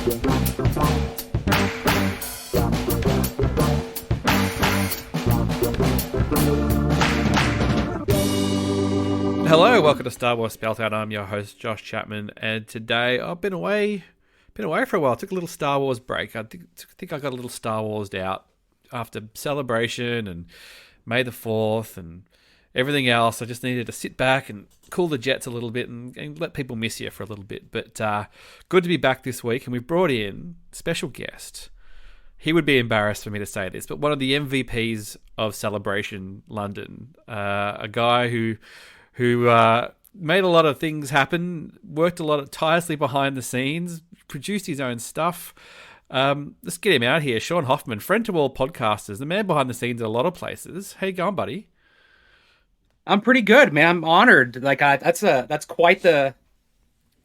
Hello, welcome to Star Wars Spelt Out. I'm your host, Josh Chapman, and today I've been away for a while. I took a little Star Wars break. I think I got a little Star Wars out after Celebration and May the 4th and everything else. I just needed to sit back and cool the jets a little bit and let people miss you for a little bit. But good to be back this week, and we've brought in a special guest. He would be embarrassed for me to say this, but one of the MVPs of Celebration London, a guy who made a lot of things happen, worked a lot of tirelessly behind the scenes, produced his own stuff. Let's get him out here. Shawn Hoffman, friend to all podcasters, the man behind the scenes at a lot of places. How you going, buddy? I'm pretty good, man. I'm honored. That's quite the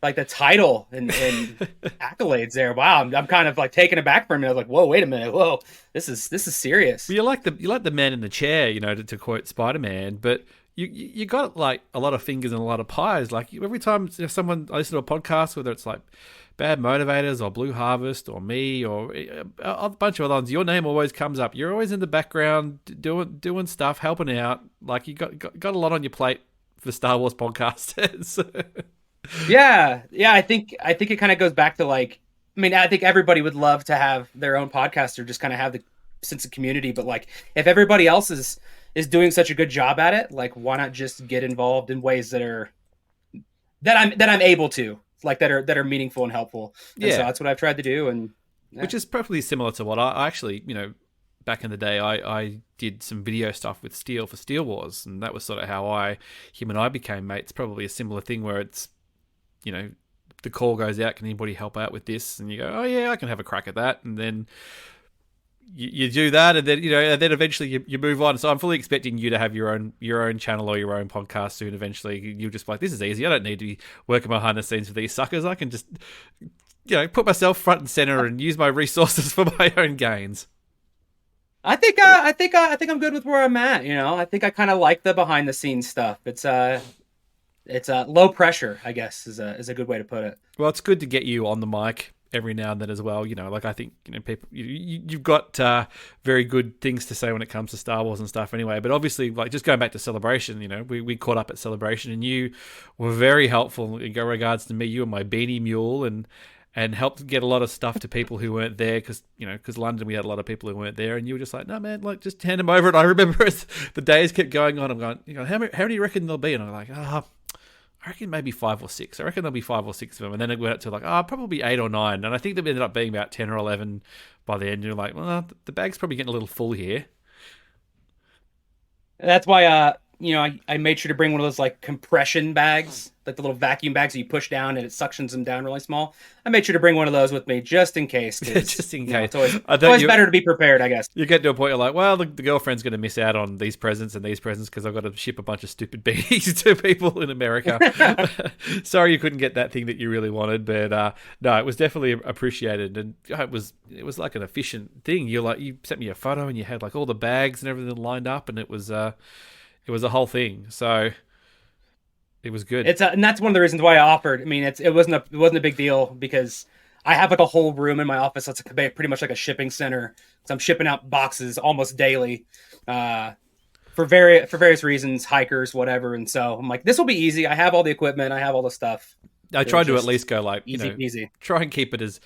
title and accolades there. Wow, I'm kind of like taken aback for a minute. I was like, whoa, wait a minute, whoa, this is serious. Well, you're like the man in the chair, to quote Spider-Man, but you got like a lot of fingers and a lot of pies. Like every time someone I listen to a podcast, whether it's like Bad Motivators or Blue Harvest or me or a bunch of other ones, your name always comes up. You're always in the background doing stuff, helping out. Like you got a lot on your plate for Star Wars podcasters. Yeah. I think it kind of goes back to I think everybody would love to have their own podcast or just kind of have the sense of community. But like, if everybody else is doing such a good job at it, like, why not just get involved in ways that I'm able to, like, that are meaningful and helpful. And so that's what I've tried to do. And which is perfectly similar to what I actually, back in the day, I did some video stuff with Steel for Steel Wars, and that was sort of how him and I became mates. Probably a similar thing where it's, the call goes out, can anybody help out with this? And you go, oh yeah, I can have a crack at that. And then you do that, and then and then eventually you move on. So I'm fully expecting you to have your own channel or your own podcast soon. Eventually, you'll just be like, this is easy. I don't need to be working behind the scenes for these suckers. I can just put myself front and center and use my resources for my own gains. I think I'm good with where I'm at. I think I kind of like the behind the scenes stuff. It's low pressure, I guess, is a good way to put it. Well, it's good to get you on the mic every now and then as well. I think people, you've got very good things to say when it comes to Star Wars and stuff. Anyway, but obviously, like, just going back to Celebration, we caught up at Celebration, and you were very helpful in regards to me. You were my beanie mule, and helped get a lot of stuff to people who weren't there, because London, we had a lot of people who weren't there, and you were just like, no man, like, just hand them over. And I remember as the days kept going on, I'm going, how many do you reckon there'll be? And I'm like, I reckon maybe 5 or 6. I reckon there'll be 5 or 6 of them. And then it went up to probably 8 or 9. And I think there ended up being about 10 or 11 by the end. You're like, well, the bag's probably getting a little full here. That's why, I made sure to bring one of those like compression bags, like the little vacuum bags that you push down and it suctions them down really small. I made sure to bring one of those with me just in case. Just in case. It's always better to be prepared, I guess. You get to a point you're like, well, the girlfriend's going to miss out on these presents and these presents because I've got to ship a bunch of stupid beanies to people in America. Sorry you couldn't get that thing that you really wanted, but no, it was definitely appreciated, and it was like an efficient thing. You sent me a photo and you had like all the bags and everything lined up, and it was a whole thing. So it was good. And that's one of the reasons why I offered. I mean, it wasn't a big deal because I have like a whole room in my office that's pretty much like a shipping center. So I'm shipping out boxes almost daily, for various reasons, hikers, whatever. And so I'm like, this will be easy. I have all the equipment. I have all the stuff. I tried to at least go like, easy. Try and keep it as,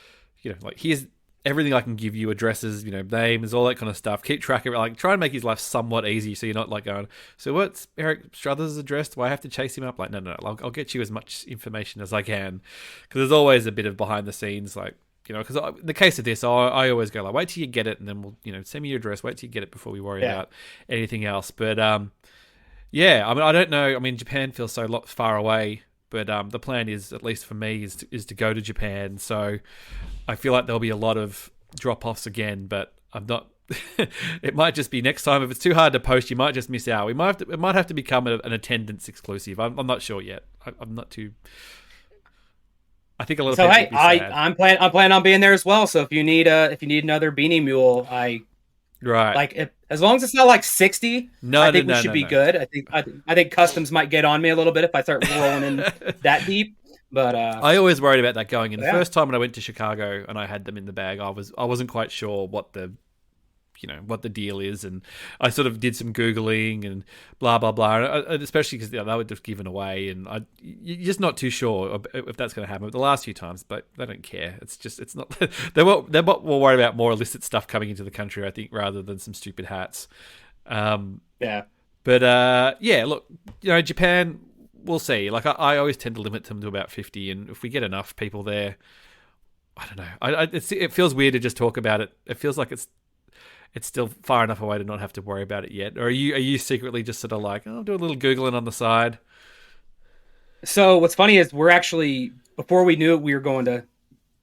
like, here's everything I can give you, addresses, names, all that kind of stuff. Keep track of it. Like, try and make his life somewhat easy, so you're not like going, so what's Eric Struthers' address? Do I have to chase him up? Like, no. I'll get you as much information as I can, because there's always a bit of behind the scenes, like, because in the case of this, I always go like, wait till you get it, and then we'll, send me your address. Wait till you get it before we worry about anything else. But yeah, I mean, I don't know. I mean, Japan feels so far away. But the plan is, at least for me, is to go to Japan. So I feel like there'll be a lot of drop-offs again, but I'm not... It might just be next time. If it's too hard to post, you might just miss out. It might have to become an attendance exclusive. I'm not sure yet. I'm not too... I think a lot of people would be sad. I'm planning on being there as well. So if you need another beanie mule, right. Like, as long as it's not like 60, I think we should be good. I think customs might get on me a little bit if I start rolling in that deep. But I always worried about that going in. The yeah. first time when I went to Chicago and I had them in the bag, I wasn't quite sure what the deal is, and I sort of did some googling and blah blah blah, and especially because they were just given away, and you're just not too sure if that's going to happen. But the last few times, but they don't care. It's not. They're more worried about more illicit stuff coming into the country, I think, rather than some stupid hats. Yeah. But yeah, look, Japan, we'll see. Like I always tend to limit them to about 50, and if we get enough people there, I don't know. It feels weird to just talk about it. It feels like it's still far enough away to not have to worry about it yet. Or are you secretly just sort of like, I'll do a little Googling on the side? So what's funny is we're actually, before we knew it, we were going to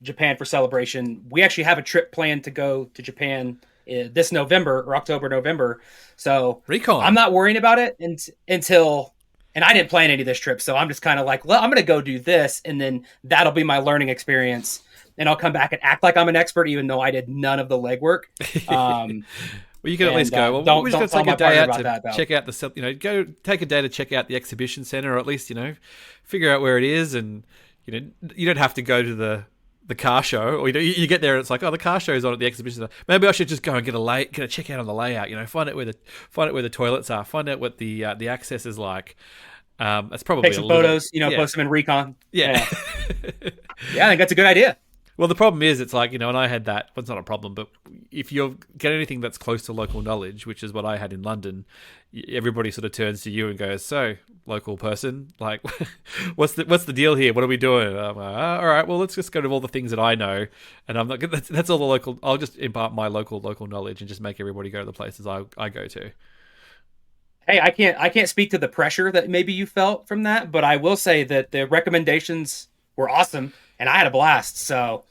Japan for Celebration. We actually have a trip planned to go to Japan this November or October, November. So Recon. I'm not worrying about it until, and I didn't plan any of this trip. So I'm just kind of like, well, I'm going to go do this. And then that'll be my learning experience. And I'll come back and act like I'm an expert, even though I did none of the legwork. Well, you can at least go. Well, we just got to take a day out to check out go take a day to check out the exhibition center, or at least figure out where it is, and you don't have to go to the car show, or you get there and it's like, oh, the car show is on at the exhibition center. Maybe I should just go and get a check out on the layout. Find out where the toilets are, find out what the access is like. That's probably take some photos, post them in Recon. Yeah. Yeah, I think that's a good idea. Well, the problem is, it's like, and I had that, well, it's not a problem, but if you get anything that's close to local knowledge, which is what I had in London, everybody sort of turns to you and goes, so, local person, like, what's the deal here? What are we doing? And I'm like, all right, well, let's just go to all the things that I know, and I'm not, that's all the local, I'll just impart my local knowledge and just make everybody go to the places I go to. Hey, I can't speak to the pressure that maybe you felt from that, but I will say that the recommendations were awesome, and I had a blast. So,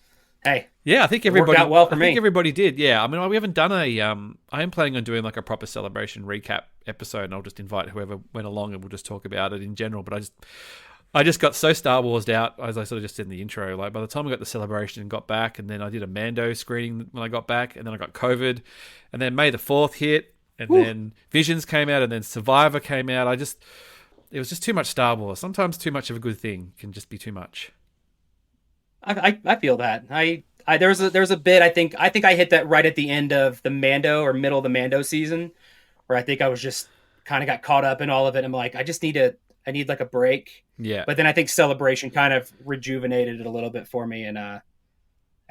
hey, yeah, I think everybody worked out well for me. I think everybody did. Yeah, I mean, we haven't done I am planning on doing like a proper celebration recap episode, and I'll just invite whoever went along, and we'll just talk about it in general. But I just got so Star Warsed out, as I sort of just said in the intro. Like by the time I got the celebration and got back, and then I did a Mando screening when I got back, and then I got COVID, and then May the 4th hit, and then Visions came out, and then Survivor came out. It was just too much Star Wars. Sometimes too much of a good thing can just be too much. I feel that. There was a bit I think I hit that right at the end of the Mando or middle of the Mando season, where I think I was just kind of got caught up in all of it. I'm like, I need like a break. Yeah. But then I think Celebration kind of rejuvenated it a little bit for me, and yeah,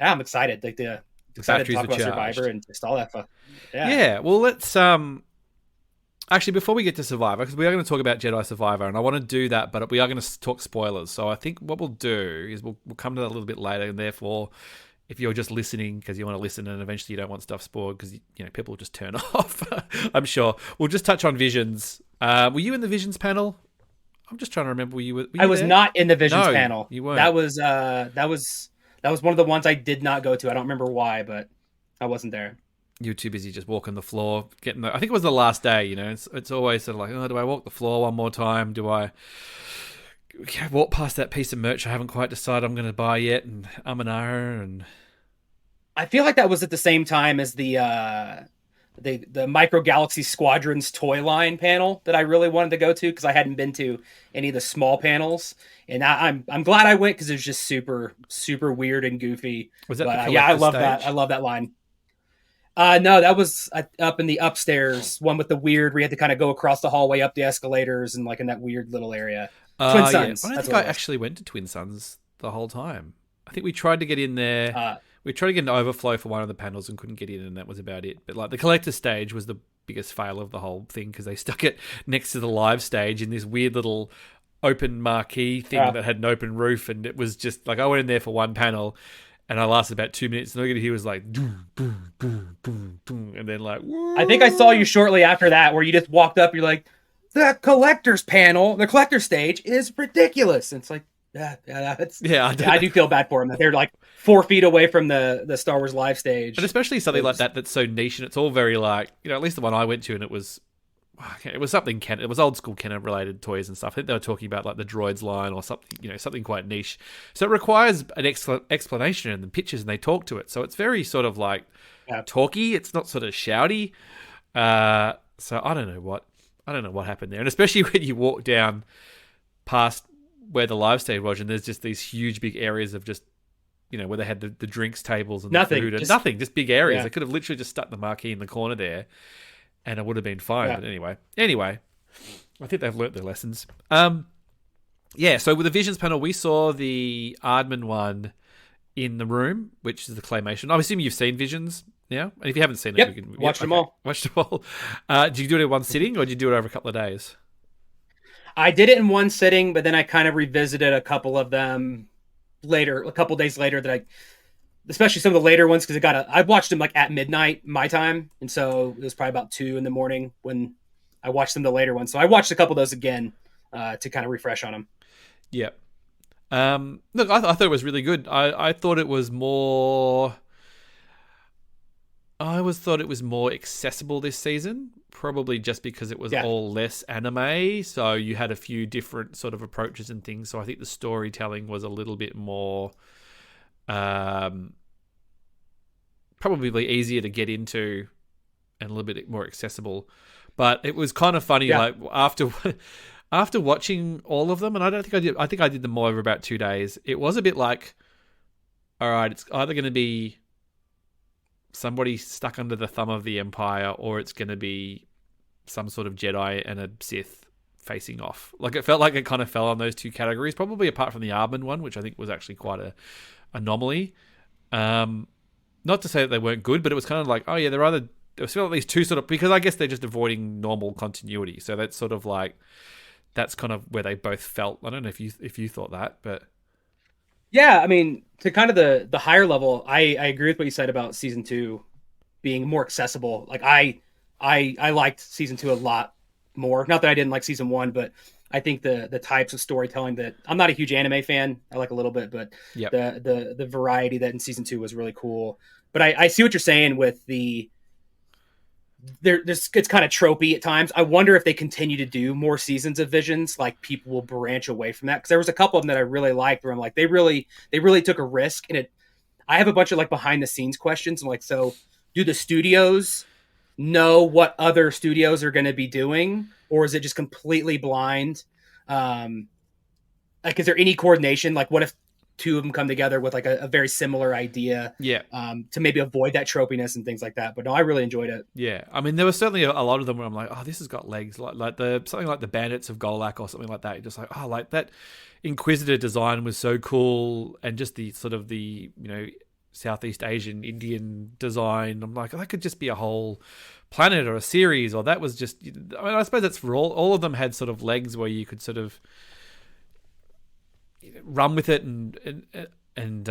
I'm excited. Like excited to talk about Survivor and just all that fun. Yeah. Well, let's actually, before we get to Survivor, because we are going to talk about Jedi Survivor, and I want to do that, but we are going to talk spoilers. So I think what we'll do is we'll come to that a little bit later, and therefore, if you're just listening because you want to listen and eventually you don't want stuff spoiled because people will just turn off, I'm sure. We'll just touch on Visions. Were you in the Visions panel? I'm just trying to remember. Were you I was there? not in the Visions panel. You weren't. That was one of the ones I did not go to. I don't remember why, but I wasn't there. You were too busy just walking the floor, I think it was the last day. It's always sort of like, oh, do I walk the floor one more time? Do I walk past that piece of merch I haven't quite decided I'm going to buy yet? And and I feel like that was at the same time as the Micro Galaxy Squadrons toy line panel that I really wanted to go to because I hadn't been to any of the small panels, and I'm glad I went because it was just super super weird and goofy. Was that I love that. I love that line. No, that was up in the upstairs one with the weird where you had to kind of go across the hallway up the escalators and like in that weird little area. Twin Suns. Yeah. I don't think I actually went to Twin Suns the whole time. I think we tried to get in there. We tried to get an overflow for one of the panels and couldn't get in, and that was about it. But like the collector stage was the biggest fail of the whole thing because they stuck it next to the live stage in this weird little open marquee thing that had an open roof, and it was just like I went in there for one panel. And I lasted about 2 minutes, and all you could hear was like, boom, boom, boom, boom, boom, and then like, whoa. I think I saw you shortly after that, where you just walked up. You're like, the collector's panel, the collector stage is ridiculous. And it's like, I do feel bad for them that they're like 4 feet away from the Star Wars live stage, and especially something like that that's so niche, and it's all very like, at least the one I went to, and it was something Ken. It was old school Kenner related toys and stuff. I think they were talking about like the droids line or something, something quite niche. So it requires an explanation and the pictures, and they talk to it. So it's very sort of like talky. It's not sort of shouty. So I don't know what happened there, and especially when you walk down past where the live stage was, and there's just these huge big areas of just, where they had the drinks tables and Nothing, the food, and just- nothing, just big areas. Yeah. They could have literally just stuck the marquee in the corner there, and it would have been fine. Yeah. But anyway, I think they've learnt their lessons. Yeah. So with the Visions panel, we saw the Aardman one in the room, which is the claymation. I'm assuming you've seen Visions now, and if you haven't seen it, Yep, we can watched them all. Watched them all. Did you do it in one sitting, or did you do it over a couple of days? I did it in one sitting, but then I kind of revisited a couple of them later, a couple days later. Especially some of the later ones, because I watched them like at midnight my time, and so it was probably about 2 a.m. when I watched them, the later ones. So I watched a couple of those again to kind of refresh on them. Yeah. Look, I thought it was really good. I thought it was more. I always thought it was more accessible this season, probably just because it was all less anime. So you had a few different sort of approaches and things. So I think the storytelling was a little bit more, probably easier to get into and a little bit more accessible. But it was kind of funny, like after watching all of them, and I think I did them all over about 2 days. It was a bit like, all right, it's either going to be somebody stuck under the thumb of the Empire, or it's going to be some sort of Jedi and a Sith facing off. Like, it felt like it kind of fell on those two categories, probably apart from the Aardman one, which I think was actually quite a anomaly. Not to say that they weren't good, but it was kind of like, oh yeah, there was still at least two sort of, because I guess they're just avoiding normal continuity. So that's sort of like, that's kind of where they both felt. I don't know if you thought that, but yeah, I mean, to kind of the higher level, I agree with what you said about season 2 being more accessible. Like I liked season 2 a lot more. Not that I didn't like season 1, but I think the types of storytelling that, I'm not a huge anime fan. I like a little bit, but the variety that in season 2 was really cool. But I see what you're saying with it's kind of tropey at times. I wonder if they continue to do more seasons of Visions, like people will branch away from that. Because there was a couple of them that I really liked, where I'm like, they really took a risk. And I have a bunch of like behind the scenes questions. I'm like, so do the studios know what other studios are going to be doing, or is it just completely blind? Like, is there any coordination? Like, what if two of them come together with like a very similar idea, to maybe avoid that tropiness and things like that? But no, I really enjoyed it. Yeah, I mean, there was certainly a lot of them where I'm like, oh, this has got legs, like something like the Bandits of Golak or something like that. You're just like, oh, like that Inquisitor design was so cool, and just the sort of the Southeast Asian Indian design. I'm like, that could just be a whole planet or a series, or that was just. I mean, I suppose that's for all of them had sort of legs where you could sort of run with it and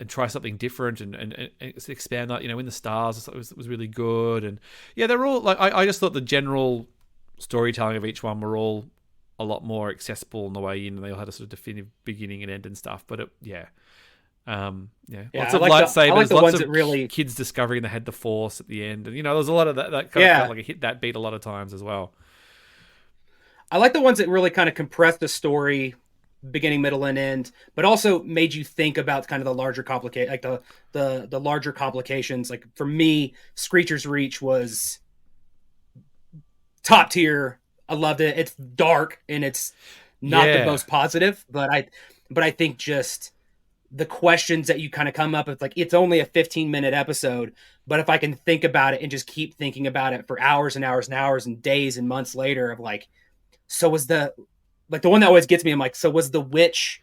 try something different and expand that. In the Stars, I thought it was really good, and they're all like, I just thought the general storytelling of each one were all a lot more accessible in the way they all had a sort of definitive beginning and end and stuff. But lots of lightsabers, lots of kids discovering they had the Force at the end, and there was a lot of that kind of felt like it hit that beat a lot of times as well. I like the ones that really kind of compressed the story, beginning, middle, and end, but also made you think about kind of the larger the larger complications. Like for me, Screecher's Reach was top tier. I loved it. It's dark and it's not the most positive, but I think just the questions that you kind of come up with, like, it's only a 15-minute episode, but if I can think about it and just keep thinking about it for hours and hours and hours and days and months later, of like, so was the one that always gets me, I'm like, so was the witch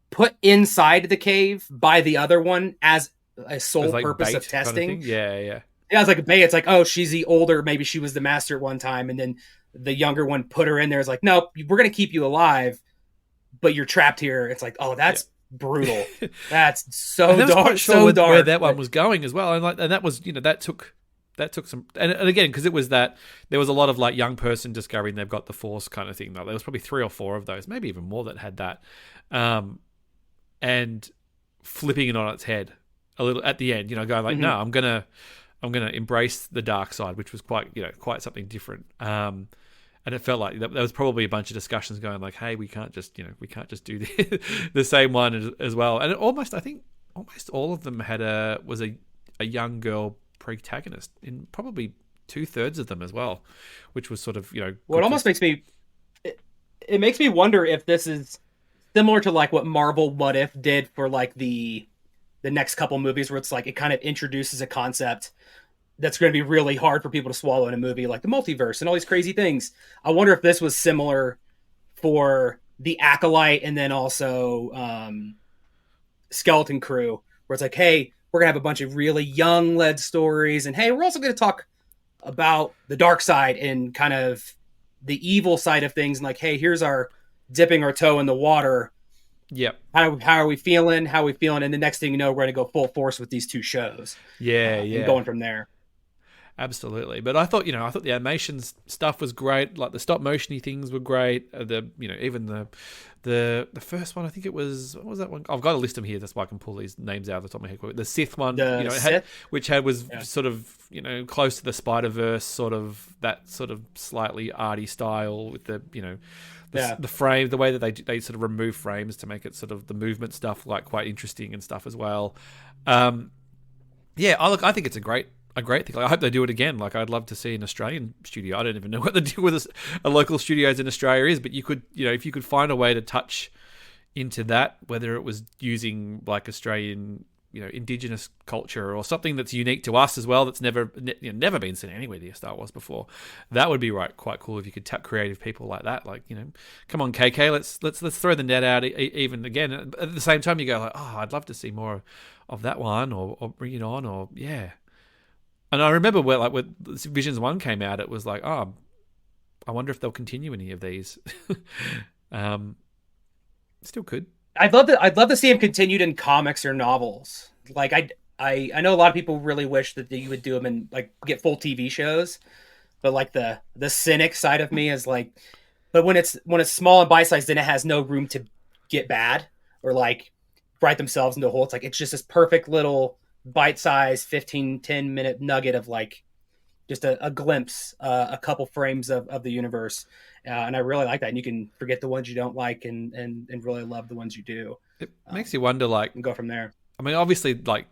put inside the cave by the other one as a sole purpose of testing? Kind of yeah. Yeah, it's like a bait. It's like, oh, she's the older, maybe she was the master at one time, and then the younger one put her in there. It's like, nope, we're going to keep you alive, but you're trapped here. It's like, oh, that's brutal. That's so dark. I was quite sure where that one was going as well. And that was, that took some, and again, because it was that there was a lot of like young person discovering they've got the Force kind of thing. Though there was probably 3 or 4 of those, maybe even more, that had that, and flipping it on its head a little at the end. Going like, no, I'm gonna embrace the dark side, which was quite something different. And it felt like there was probably a bunch of discussions going like, hey, we can't just do the same one as well. And I think almost all of them was a young girl protagonist in probably 2/3 of them as well, which was sort of Well, it almost makes me. It makes me wonder if this is similar to like what Marvel What If did for like the next couple movies, where it's like it kind of introduces a concept that's going to be really hard for people to swallow in a movie, like the multiverse and all these crazy things. I wonder if this was similar for the Acolyte and then also Skeleton Crew, where it's like, hey, we're gonna have a bunch of really young led stories, and hey, we're also going to talk about the dark side and kind of the evil side of things, and like, hey, here's our dipping our toe in the water. Yep. How are we feeling? How are we feeling? And the next thing you know, we're going to go full force with these two shows. Yeah, And going from there. Absolutely. But I thought the animation stuff was great. Like the stop motiony things were great. Even the first one, I think it was, what was that one? I've got a list of them here. That's why I can pull these names out of the top of my head. The Sith one, was close to the Spider-Verse, sort of that sort of slightly arty style with the the frame, the way that they sort of remove frames to make it sort of the movement stuff like quite interesting and stuff as well. I think it's a great thing. Like, I hope they do it again. Like, I'd love to see an Australian studio. I don't even know what the deal with a local studios in Australia is, but you could, if you could find a way to touch into that, whether it was using like Australian, indigenous culture or something that's unique to us as well, that's never been seen anywhere near Star Wars before. That would be quite cool if you could tap creative people like that. Like, come on, KK, let's throw the net out even again. At the same time, you go like, oh, I'd love to see more of that one, or bring it on, or yeah. And I remember when Visions 1 came out, it was like, oh, I wonder if they'll continue any of these. Still could. I'd love to see him continued in comics or novels. Like I know a lot of people really wish that you would do them in like get full TV shows, but like the cynic side of me is like, but when it's small and bite-sized, then it has no room to get bad or like write themselves into a hole. It's like, it's just this perfect little bite-sized 10 minute nugget of like just a glimpse, a couple frames of the universe. And I really like that. And you can forget the ones you don't like and really love the ones you do. It makes you wonder, like, and go from there. I mean, obviously, like,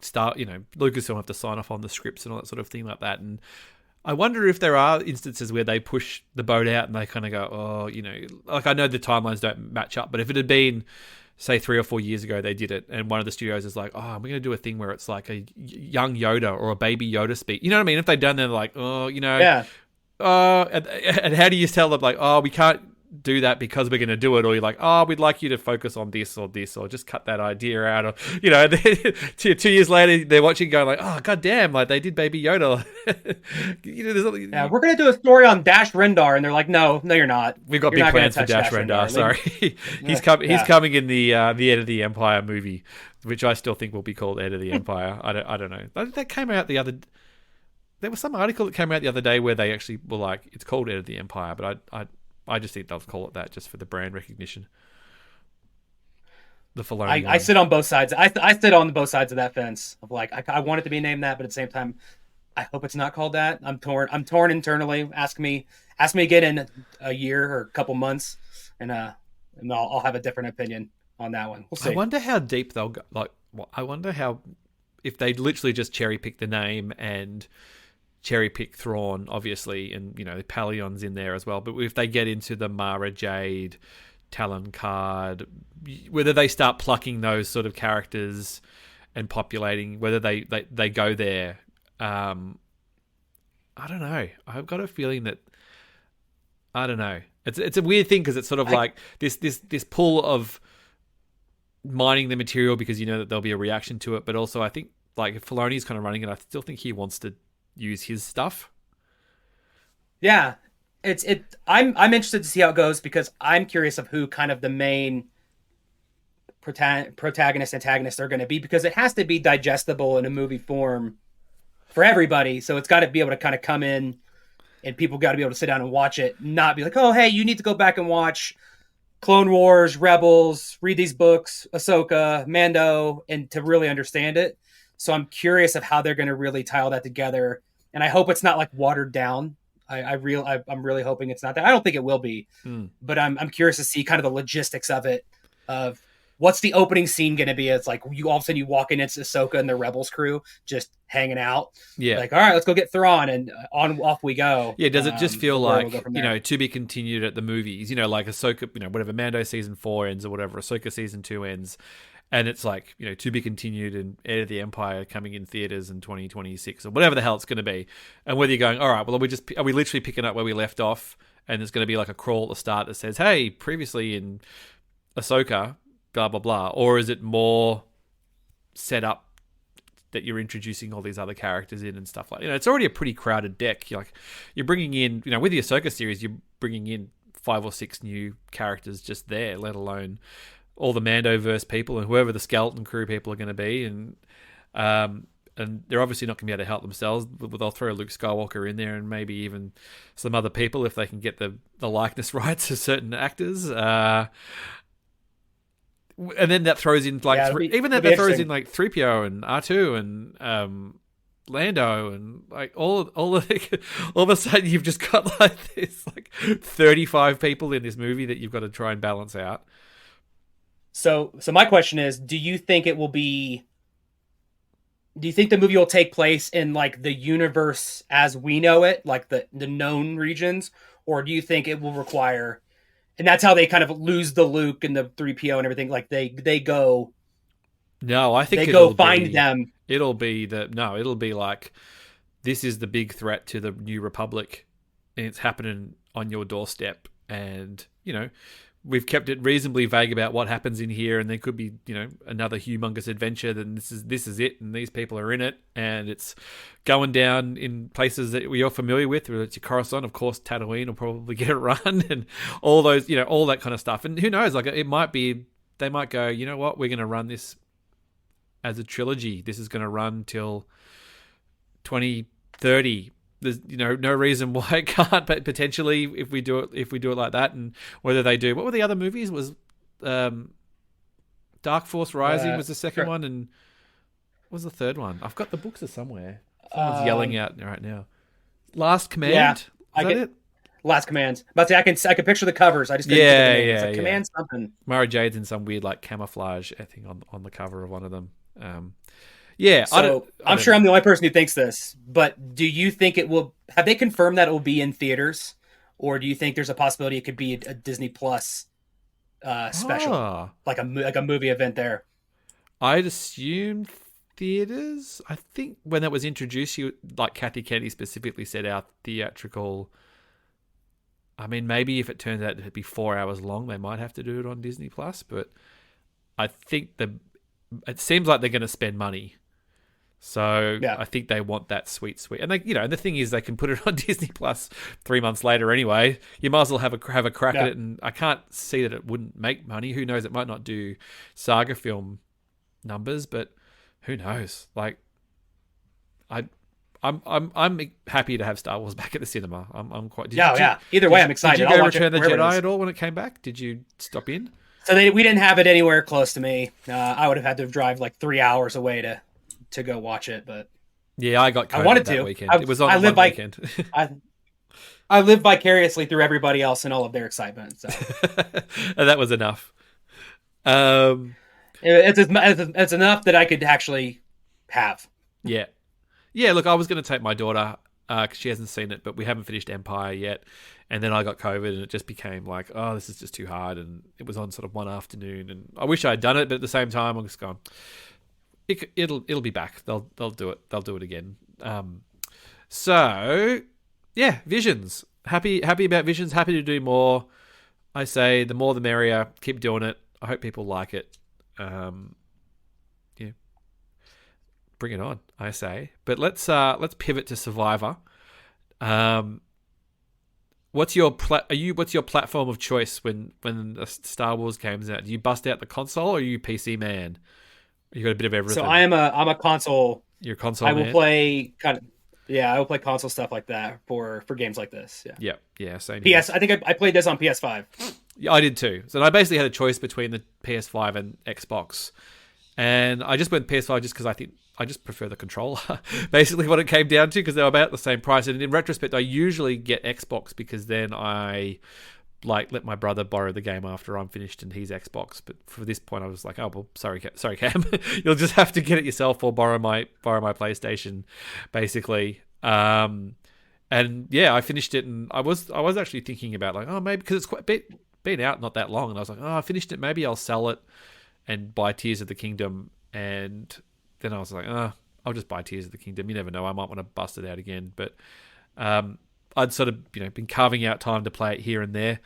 Lucas will have to sign off on the scripts and all that sort of thing like that. And I wonder if there are instances where they push the boat out and they kind of go, oh, like, I know the timelines don't match up, but if it had been, say, 3 or 4 years ago they did it, and one of the studios is like, oh, we're going to do a thing where it's like a young Yoda or a baby Yoda speak. You know what I mean? If they'd done that, they're like, oh, yeah. And how do you tell them, like, oh, we can't do that because we're going to do it, or you're like, oh, we'd like you to focus on this, or just cut that idea out, or 2 years later they're watching going like, oh, god damn, like they did baby Yoda. Yeah, we're gonna do a story on Dash Rendar, and they're like, no, you're not. We've got big plans for Dash Rendar. Sorry. He's coming in the Heir of the Empire movie, which I still think will be called Heir of the Empire. I don't know, that came out there was some article that came out the other day where they actually were like, it's called Heir of the Empire, but I just think they'll call it that just for the brand recognition. The Filoni. I sit on both sides. I sit on both sides of that fence of like, I want it to be named that, but at the same time, I hope it's not called that. I'm torn internally. Ask me again in a year or a couple months, and I'll have a different opinion on that one. We'll see. I wonder how deep they'll go. Like, I wonder how, if they literally just cherry pick the name and cherry pick Thrawn, obviously, and Palion's in there as well. But if they get into the Mara Jade, Talon Card, whether they start plucking those sort of characters and populating, whether they go there, I don't know. I've got a feeling that, I don't know. It's a weird thing because it's sort of like this pull of mining the material because that there'll be a reaction to it, but also I think like if Filoni's kind of running it, I still think he wants to use his stuff. Yeah, I'm interested to see how it goes because I'm curious of who kind of the main protagonist antagonists are going to be, because it has to be digestible in a movie form for everybody. So it's got to be able to kind of come in and people got to be able to sit down and watch it, not be like, oh, hey, you need to go back and watch Clone Wars, Rebels, read these books, Ahsoka, Mando, and to really understand it. So I'm curious of how they're going to really tie all that together. And I hope it's not like watered down. I'm really hoping it's not that. I don't think it will be, but I'm curious to see kind of the logistics of it, of what's the opening scene going to be? It's like you all of a sudden you walk in, it's Ahsoka and the Rebels crew just hanging out. Yeah. Like, all right, let's go get Thrawn, and on off we go. Yeah, does it just feel where like, we'll go from there. to be continued at the movies, like Ahsoka, whatever, Mando season 4 ends or whatever, Ahsoka season 2 ends, and it's like, to be continued and Heir of the Empire coming in theaters in 2026 or whatever the hell it's going to be. And whether you're going, all right, well, are we literally picking up where we left off, and there's going to be like a crawl at the start that says, hey, previously in Ahsoka, blah, blah, blah, or is it more set up that you're introducing all these other characters in and stuff like it's already a pretty crowded deck. You're bringing in, with the Ahsoka series, you're bringing in 5 or 6 new characters just there, let alone all the Mandoverse people and whoever the skeleton crew people are going to be, and they're obviously not going to be able to help themselves. They'll throw Luke Skywalker in there and maybe even some other people if they can get the likeness rights of certain actors. And then that throws in like that throws in like 3PO and R2 and Lando and like all of a sudden you've just got like this like 35 people in this movie that you've got to try and balance out. So my question is, do you think the movie will take place in like the universe as we know it, like the known regions, or do you think it will require, and that's how they kind of lose the Luke and the 3PO and everything, like they go. No, I think they go find them. It'll be like, this is the big threat to the New Republic, and it's happening on your doorstep, and we've kept it reasonably vague about what happens in here, and there could be, another humongous adventure. Then this is it, and these people are in it, and it's going down in places that we are familiar with. Whether it's your Coruscant, of course, Tatooine will probably get it run, and all those, all that kind of stuff. And who knows? Like, it might be they might go, you know what, we're going to run this as a trilogy. This is going to run till 2030. There's no reason why it can't, but potentially if we do it like that, and whether they do, what were the other movies? Was Dark Force Rising was the second one, and what was the third one? I've got the books are somewhere. Someone's yelling out right now. Last Command. Yeah, is that it? Last Command. But I can picture the covers. I just couldn't think of the names. Like Command something. Mara Jade's in some weird like camouflage, I think, on the cover of one of them. Yeah, so I'm sure I'm the only person who thinks this, but do you think it will? Have they confirmed that it will be in theaters, or do you think there's a possibility it could be a Disney Plus special, like a movie event there? I'd assume theaters. I think when that was introduced, like Kathy Kennedy specifically said, our theatrical. I mean, maybe if it turns out to be 4 hours long, they might have to do it on Disney Plus. But I think it seems like they're going to spend money. So yeah. I think they want that sweet, and they, and the thing is, they can put it on Disney Plus 3 months later anyway. You might as well have a crack at it, and I can't see that it wouldn't make money. Who knows? It might not do saga film numbers, but who knows? Like, I'm happy to have Star Wars back at the cinema. I'm quite. Either way, I'm excited. Did you go Return of the Jedi at all when it came back? Did you stop in? So we didn't have it anywhere close to me. I would have had to drive like 3 hours away to go watch it, but yeah, I got. I wanted that to. Weekend. It was on one weekend. I live vicariously through everybody else and all of their excitement. So and that was enough. It's enough that I could actually have. Yeah. Look, I was going to take my daughter because she hasn't seen it, but we haven't finished Empire yet. And then I got COVID, and it just became like, oh, this is just too hard. And it was on sort of one afternoon, and I wish I had done it, but at the same time, I'm just going. It'll be back. They'll do it. They'll do it again. So yeah, Visions. Happy about Visions. Happy to do more. I say the more the merrier. Keep doing it. I hope people like it. Yeah, bring it on. I say. But let's pivot to Survivor. What's your platform of choice when the Star Wars game's out? Do you bust out the console, or are you PC man? You got a bit of everything. So I'm a console. You're a console. I will play I will play console stuff like that for games like this. Yeah. Same. PS. I think I played this on PS5. Yeah, I did too. So I basically had a choice between the PS5 and Xbox, and I just went PS5 just because I think I just prefer the controller. Basically, what it came down to, because they were about the same price. And in retrospect, I usually get Xbox because then I like let my brother borrow the game after I'm finished and he's Xbox. But for this point, I was like, oh well, sorry, Cam, you'll just have to get it yourself or borrow my PlayStation, basically. And yeah, I finished it, and I was actually thinking about like, oh, maybe because it's quite been out not that long, and I was like, oh, I finished it, maybe I'll sell it and buy Tears of the Kingdom, and then I was like, I'll just buy Tears of the Kingdom. You never know, I might want to bust it out again, but I'd sort of been carving out time to play it here and there.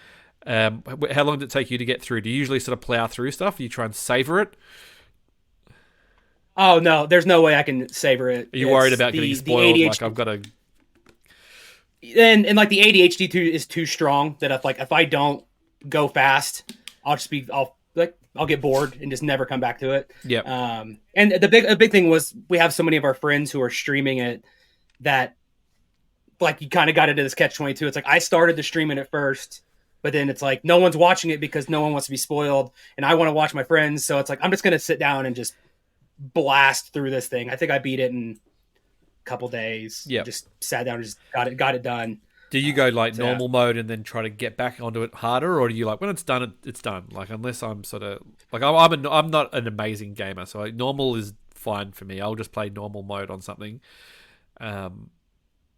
How long did it take you to get through? Do you usually sort of plow through stuff? Do you try and savor it? Oh no, there's no way I can savor it. Are you worried about getting spoiled? Like I've got to. And like the ADHD is too strong that if I don't go fast, I'll get bored and just never come back to it. Yeah. And a big thing was we have so many of our friends who are streaming it that like you kind of got into this catch-22. It's like I started the streaming at first, but then it's like no one's watching it because no one wants to be spoiled, and I want to watch my friends. So it's like I'm just gonna sit down and just blast through this thing. I think I beat it in a couple days. Yeah. Just sat down and just got it done. Do you go like normal mode and then try to get back onto it harder, or do you like when it's done, it's done? Like unless I'm sort of like I'm not an amazing gamer, so like, normal is fine for me. I'll just play normal mode on something.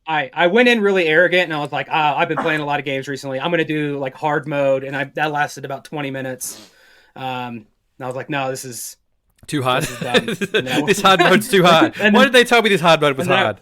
I went in really arrogant and I was like, I've been playing a lot of games recently. I'm gonna do like hard mode, and that lasted about 20 minutes. And I was like, no, this is too hard. This hard mode's too hard. Why did they tell me this hard mode was hard?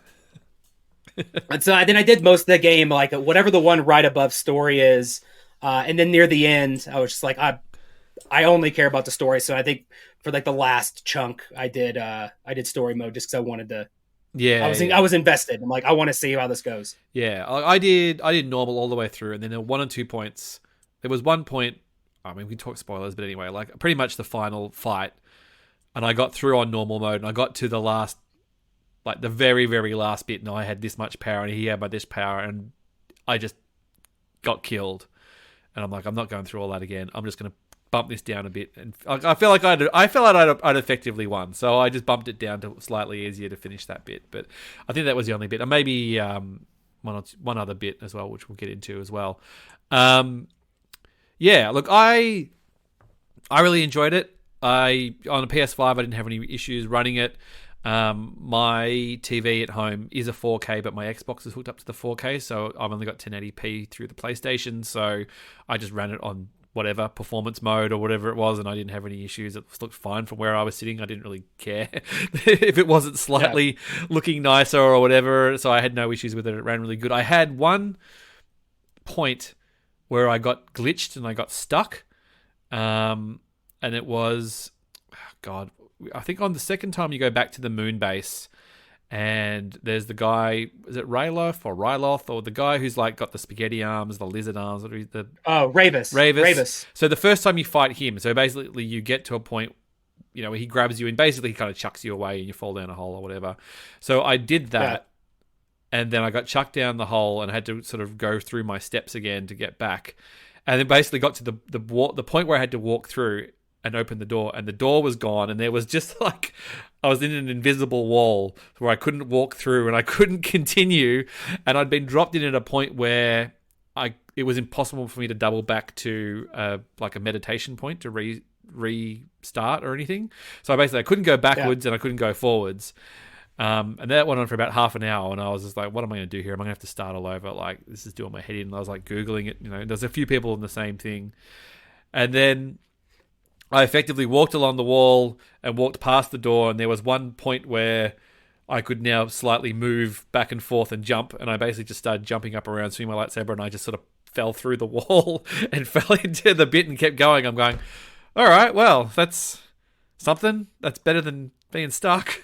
And so then I did most of the game, like whatever the one right above story is. And then near the end, I was just like, I only care about the story. So I think for like the last chunk, I did story mode just because I wanted to. Yeah, I was invested. I'm like, I want to see how this goes. Yeah, I did normal all the way through, and then there were 1 or 2 points. There was one point. I mean, we can talk spoilers, but anyway, like pretty much the final fight, and I got through on normal mode, and I got to the last. Like the very, very last bit, and I had this much power, and he had this power, and I just got killed. And I'm like, I'm not going through all that again. I'm just going to bump this down a bit, and I feel like I'd effectively won, so I just bumped it down to slightly easier to finish that bit. But I think that was the only bit, and maybe one other bit as well, which we'll get into as well. Yeah, look, I really enjoyed it. On a PS5, I didn't have any issues running it. My TV at home is a 4K, but my Xbox is hooked up to the 4K, so I've only got 1080p through the PlayStation, so I just ran it on whatever performance mode or whatever it was, and I didn't have any issues. It looked fine from where I was sitting. I didn't really care if it wasn't slightly looking nicer or whatever, so I had no issues with it. It ran really good. I had one point where I got glitched and I got stuck, and it was God, I think on the second time you go back to the moon base, and there's the guy, is it Ryloth, or the guy who's like got the spaghetti arms, the lizard arms, Ravis. So the first time you fight him, so basically you get to a point, where he grabs you and basically he kind of chucks you away and you fall down a hole or whatever. So I did that, and then I got chucked down the hole and I had to sort of go through my steps again to get back, and then basically got to the point where I had to walk through and opened the door, and the door was gone, and there was just like I was in an invisible wall where I couldn't walk through and I couldn't continue, and I'd been dropped in at a point where it was impossible for me to double back to like a meditation point to restart or anything. So I couldn't go backwards and I couldn't go forwards. And that went on for about half an hour, and I was just like, what am I going to do here? Am I going to have to start all over? Like, this is doing my head in. And I was like Googling it, there's a few people in the same thing. And then I effectively walked along the wall and walked past the door, and there was one point where I could now slightly move back and forth and jump, and I basically just started jumping up around, swinging my lightsaber, and I just sort of fell through the wall and fell into the bit and kept going. I'm going, all right, well, that's something. That's better than being stuck.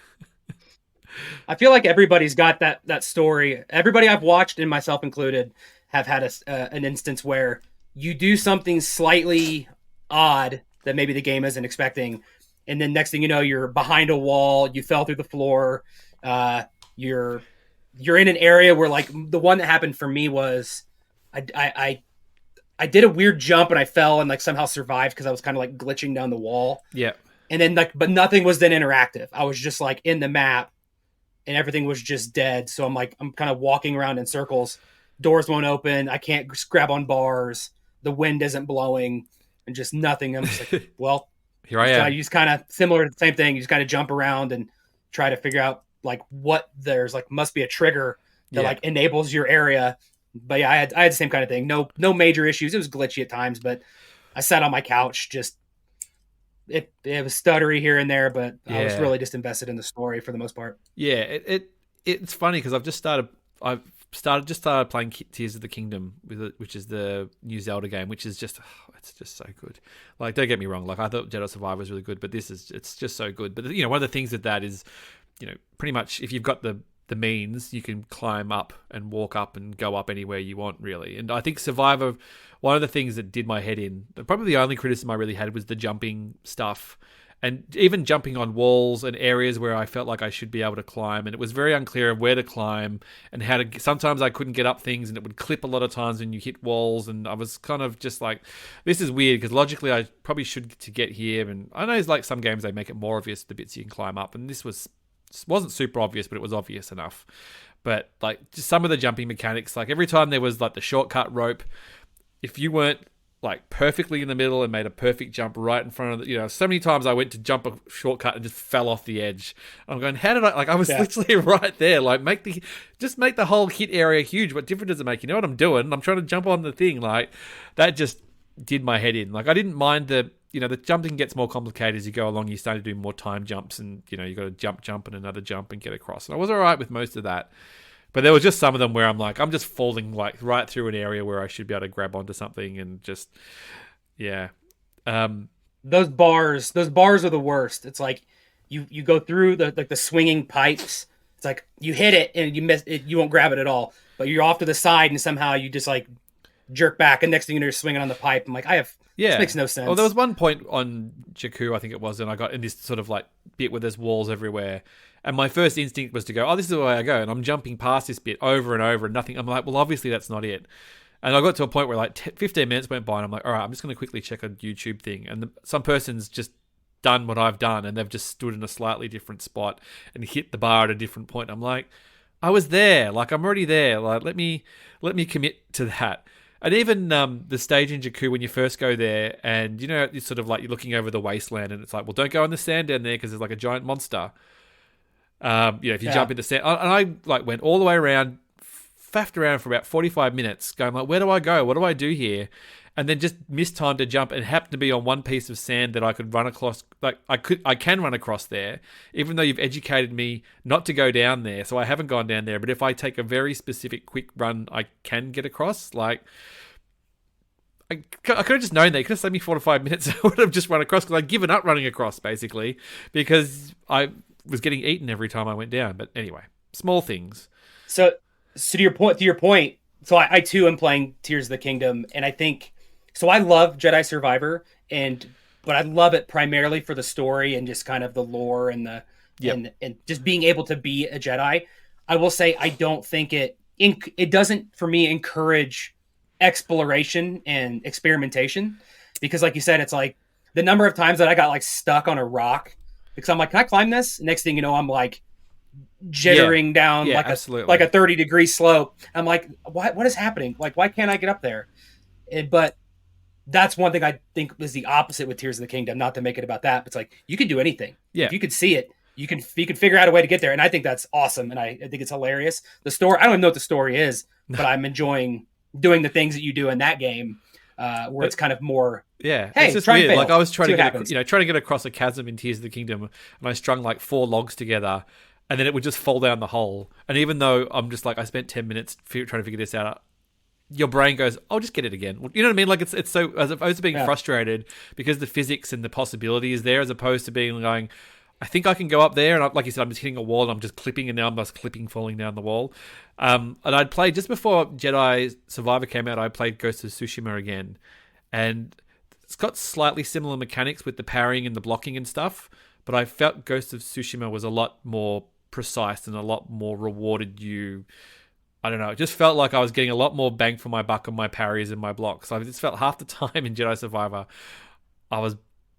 I feel like everybody's got that story. Everybody I've watched, and myself included, have had an instance where you do something slightly odd that maybe the game isn't expecting, and then next thing you know, you're behind a wall, you fell through the floor, you're in an area where, like, the one that happened for me was I did a weird jump and I fell and like somehow survived because I was kind of like glitching down the wall. Yeah. And then but nothing was then interactive. I was just like in the map and everything was just dead. So I'm kind of walking around in circles. Doors won't open. I can't grab on bars. the wind isn't blowing and just nothing. I'm just like, well, here I am. you just kind of similar to the same thing. You just kind of jump around and try to figure out like what there's like must be a trigger that like enables your area. But yeah, I had the same kind of thing. No major issues. It was glitchy at times, but I sat on my couch just it was stuttery here and there, but I was really just invested in the story for the most part. Yeah, it's funny because I've started playing Tears of the Kingdom which is the new Zelda game, which is just it's just so good. Like, don't get me wrong, like I thought Jedi Survivor was really good, but it's just so good. But one of the things with that is, pretty much if you've got the means, you can climb up and walk up and go up anywhere you want, really. And I think Survivor, one of the things that did my head in, probably the only criticism I really had, was the jumping stuff. And even jumping on walls and areas where I felt like I should be able to climb. And it was very unclear of where to climb and how to... Sometimes I couldn't get up things and it would clip a lot of times when you hit walls. And I was kind of just like, this is weird because logically I probably should to get here. And I know it's like some games, they make it more obvious the bits you can climb up. And this wasn't super obvious, but it was obvious enough. But like just some of the jumping mechanics, like every time there was like the shortcut rope, if you weren't like perfectly in the middle and made a perfect jump right in front of so many times I went to jump a shortcut and just fell off the edge. I'm going, how did I was literally right there. Like make the whole hit area huge. What difference does it make? You know what I'm doing? I'm trying to jump on the thing. Like that just did my head in. Like I didn't mind the jumping gets more complicated as you go along. You start to do more time jumps and you got to jump and another jump and get across. And I was all right with most of that. But there was just some of them where I'm like, I'm just falling like right through an area where I should be able to grab onto something and just, yeah. Those bars are the worst. It's like you go through the swinging pipes. It's like you hit it and you miss it, you won't grab it at all. But you're off to the side and somehow you just like jerk back and next thing you're swinging on the pipe. I'm like, this makes no sense. Well, there was one point on Jakku, I think it was, and I got in this sort of like bit where there's walls everywhere. And my first instinct was to go, this is the way I go. And I'm jumping past this bit over and over and nothing. I'm like, well, obviously that's not it. And I got to a point where like 15 minutes went by and I'm like, all right, I'm just going to quickly check a YouTube thing. And some person's just done what I've done and they've just stood in a slightly different spot and hit the bar at a different point. I'm like, I was there. Like, I'm already there. Like, let me commit to that. And even the stage in Jakku when you first go there and, it's sort of like you're looking over the wasteland and it's like, well, don't go in the sand down there because there's like a giant monster. If you jump in the sand. And I like went all the way around, faffed around for about 45 minutes going like, where do I go? What do I do here? And then just missed time to jump and happened to be on one piece of sand that I could run across. Like I can run across there, even though you've educated me not to go down there. So I haven't gone down there. But if I take a very specific quick run, I can get across. Like I could have just known that. It could have saved me 4 to 5 minutes. I would have just run across because I'd given up running across basically because I was getting eaten every time I went down. But anyway, small things. So to your point. So I too am playing Tears of the Kingdom, and I think so. I love Jedi Survivor, but I love it primarily for the story and just kind of the lore and and just being able to be a Jedi. I will say I don't think it doesn't for me encourage exploration and experimentation because, like you said, it's like the number of times that I got like stuck on a rock because I'm like, can I climb this? Next thing you know, I'm like jittering down like a 30-degree slope. I'm like, what is happening? Like, why can't I get up there? But that's one thing I think is the opposite with Tears of the Kingdom. Not to make it about that, but it's like you can do anything. Yeah, if you could see it. You can figure out a way to get there, and I think that's awesome. And I think it's hilarious. The story, I don't even know what the story is, but I'm enjoying doing the things that you do in that game, where it's kind of more. Yeah, hey, it's just try weird. Like I was trying to trying to get across a chasm in Tears of the Kingdom, and I strung like 4 logs together, and then it would just fall down the hole. And even though I'm just like I spent 10 minutes trying to figure this out, your brain goes, "I'll just get it again." You know what I mean? Like it's so as opposed to being frustrated because the physics and the possibility is there, as opposed to being going, I think I can go up there, and like you said, I'm just hitting a wall, and I'm just clipping, and now I'm just clipping, falling down the wall. And I'd played just before Jedi Survivor came out. I played Ghost of Tsushima again, and it's got slightly similar mechanics with the parrying and the blocking and stuff. But I felt Ghost of Tsushima was a lot more precise and a lot more rewarded you. I don't know. It just felt like I was getting a lot more bang for my buck on my parries and my blocks. I just felt half the time in Jedi Survivor,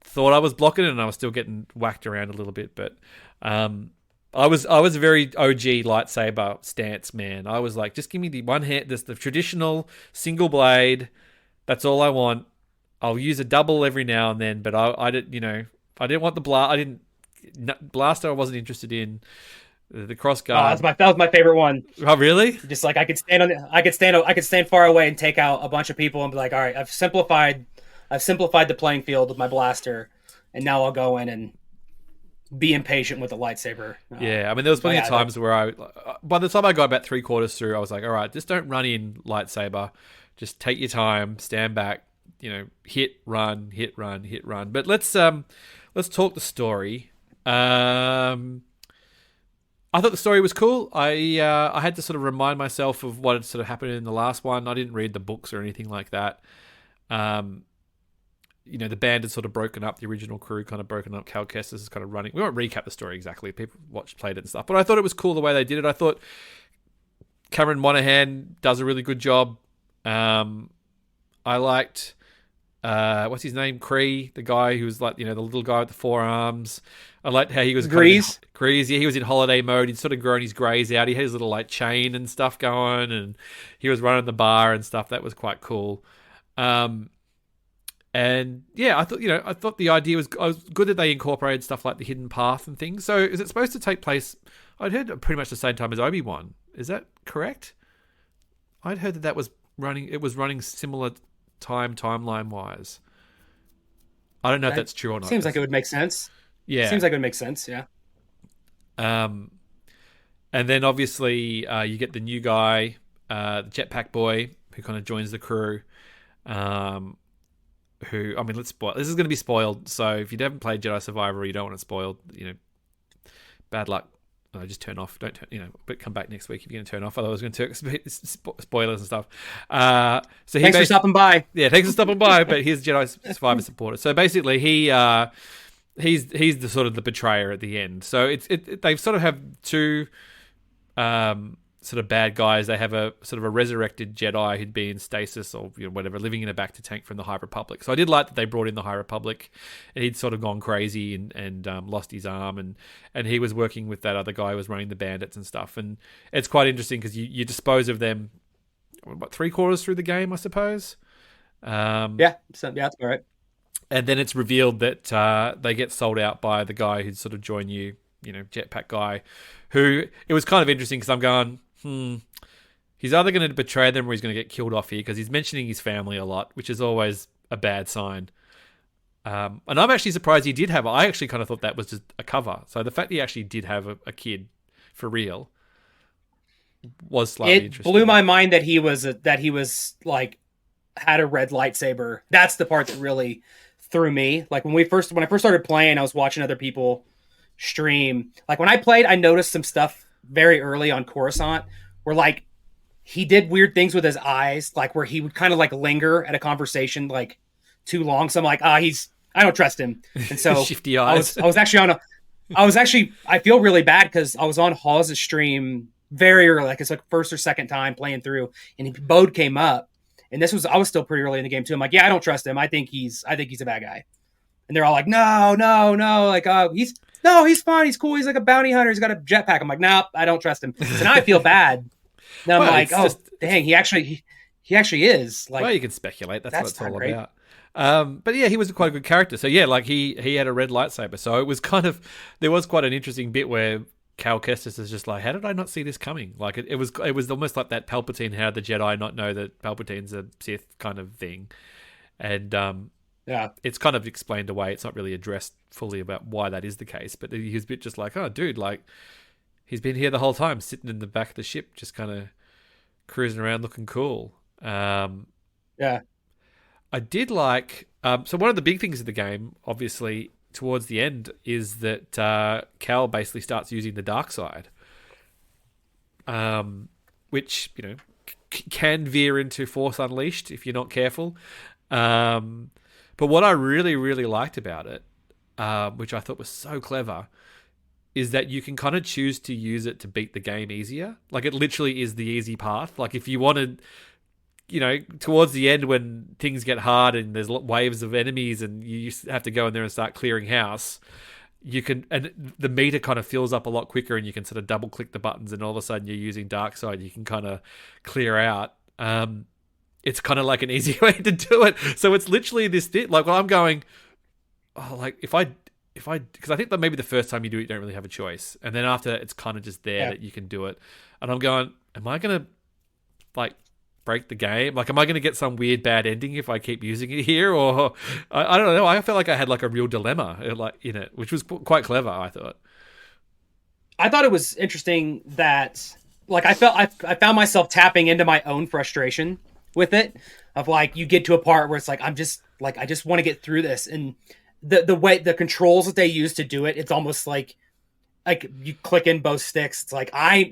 thought I was blocking it and I was still getting whacked around a little bit. But I was a very OG lightsaber stance man. I was like, just give me the one hand, the traditional single blade, That's all I want. I'll use a double every now and then, but I didn't, I didn't want the blast. Blaster. I wasn't interested in the cross Oh, guard. that was my favorite one. Oh, really? Just like I could stand far away and take out a bunch of people and be like, all right, I've simplified the playing field with my blaster, and now I'll go in and be impatient with the lightsaber. Yeah, I mean, there was plenty of times where by the time I got about 3/4 through, I was like, all right, just don't run in lightsaber. Just take your time, stand back, hit, run, hit, run, hit, run. But let's talk the story. I thought the story was cool. I had to sort of remind myself of what had sort of happened in the last one. I didn't read the books or anything like that. The band had sort of broken up. The original crew kind of broken up. Cal Kestis is kind of running. We won't recap the story exactly. People played it and stuff. But I thought it was cool the way they did it. I thought Cameron Monaghan does a really good job. I liked... what's his name? Cree, the guy who was like, the little guy with the forearms. I liked how he was Grease. Grease, yeah, he was in holiday mode. He'd sort of grown his greys out. He had his little like chain and stuff going, and he was running the bar and stuff. That was quite cool. And yeah, I thought the idea was good that they incorporated stuff like the hidden path and things. So is it supposed to take place? I'd heard pretty much the same time as Obi-Wan. Is that correct? I'd heard that was running. It was running similar timeline wise. I don't know if that's true or not. Seems like it would make sense. Yeah, seems like it would make sense. Yeah. And then obviously you get the new guy, the jetpack boy, who kind of joins the crew. Who, I mean, let's spoil. This is going to be spoiled. So if you haven't played Jedi Survivor, or you don't want it spoiled. Bad luck. Just turn off. Don't turn. But come back next week if you're going to turn off. Otherwise, we're going to spoilers and stuff. So thanks for stopping by. Yeah, thanks for stopping by. But he's Jedi Survivor supporter. So basically, he's the sort of the betrayer at the end. So they sort of have two sort of bad guys. They have a sort of a resurrected Jedi who'd be in stasis or whatever, living in a bacta tank from the High Republic. So I did like that they brought in the High Republic, and he'd sort of gone crazy and lost his arm, and he was working with that other guy who was running the bandits and stuff. And it's quite interesting because you dispose of them, what, 3/4 through the game, I suppose. That's all right. And then it's revealed that they get sold out by the guy who'd sort of joined you, jetpack guy, who, it was kind of interesting because I'm going, he's either going to betray them or he's going to get killed off here, because he's mentioning his family a lot, which is always a bad sign. And I'm actually surprised he did have, I actually kind of thought that was just a cover. So the fact that he actually did have a kid for real was slightly interesting. It blew my mind that he was like, had a red lightsaber. That's the part that really threw me. Like when I first started playing, I was watching other people stream. Like when I played, I noticed some stuff very early on Coruscant where like he did weird things with his eyes, like where he would kind of like linger at a conversation like too long. So I'm like, I don't trust him. And so shifty eyes. I feel really bad because I was on Hawes' stream very early, like it's like first or second time playing through, and Bode came up, and I was still pretty early in the game too. I'm like, yeah, I don't trust him. I think he's a bad guy. And they're all like, no, like, he's fine. He's cool. He's like a bounty hunter. He's got a jetpack. I'm like, nope, I don't trust him. So now I feel bad. Now I'm like, dang, he actually is. Like, well, you can speculate. That's what it's all about. But yeah, he was quite a good character. So yeah, like he had a red lightsaber. So it was there was quite an interesting bit where Cal Kestis is just like, how did I not see this coming? Like it was almost like that Palpatine, how did the Jedi not know that Palpatine's a Sith kind of thing. And yeah, it's kind of explained away. It's not really addressed fully about why that is the case. But he was a bit just like, oh, dude, like he's been here the whole time, sitting in the back of the ship, just kind of cruising around looking cool. Yeah. I did like... so one of the big things of the game, obviously, towards the end, is that Cal basically starts using the dark side. Which, can veer into Force Unleashed if you're not careful. But what I really, really liked about it, which I thought was so clever, is that you can kind of choose to use it to beat the game easier. Like, it literally is the easy path. Like, if you wanted, towards the end when things get hard and there's waves of enemies and you have to go in there and start clearing house, you can, and the meter kind of fills up a lot quicker, and you can sort of double click the buttons, and all of a sudden you're using dark side. You can kind of clear out. it's kind of like an easy way to do it. So it's literally this thing. Like, well, I'm going, oh, like if I, because I think that maybe the first time you do it, you don't really have a choice, and then after it's kind of just there that you can do it. And I'm going, am I gonna like break the game? Like, am I gonna get some weird bad ending if I keep using it here? Or I don't know. I felt like I had like a real dilemma like in it, which was quite clever. I thought. I thought it was interesting that like I found myself tapping into my own frustration with it, of like you get to a part where it's like I just want to get through this, and the way the controls that they use to do it, it's almost like you click in both sticks. It's like I'm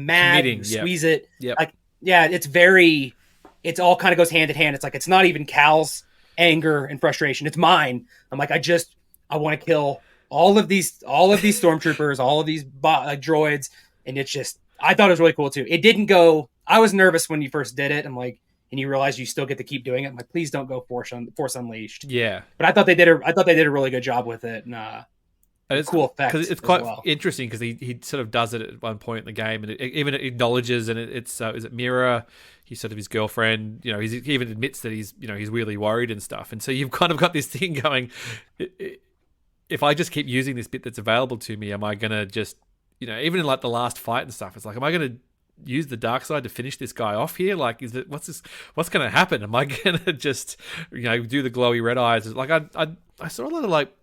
mad, committing, squeeze it. Yep. Like, yeah, it's all kind of goes hand in hand. It's like, it's not even Cal's anger and frustration. It's mine. I'm like, I want to kill all of these stormtroopers, all of these droids. And it's just, I thought it was really cool too. It didn't go, I was nervous when you first did it. I'm like, and you realize you still get to keep doing it. I'm like, please don't go Force Unleashed. Yeah. But I thought they did a really good job with it. And it's cool effect. Because it's quite interesting because he sort of does it at one point in the game, and it even acknowledges, and it's is it Mira? He's sort of his girlfriend. You know, he even admits that he's really worried and stuff. And so you've kind of got this thing going. If I just keep using this bit that's available to me, am I gonna just, even in like the last fight and stuff, it's like, am I gonna use the dark side to finish this guy off here? Like, what's gonna happen? Am I gonna just do the glowy red eyes? Like I saw a lot of like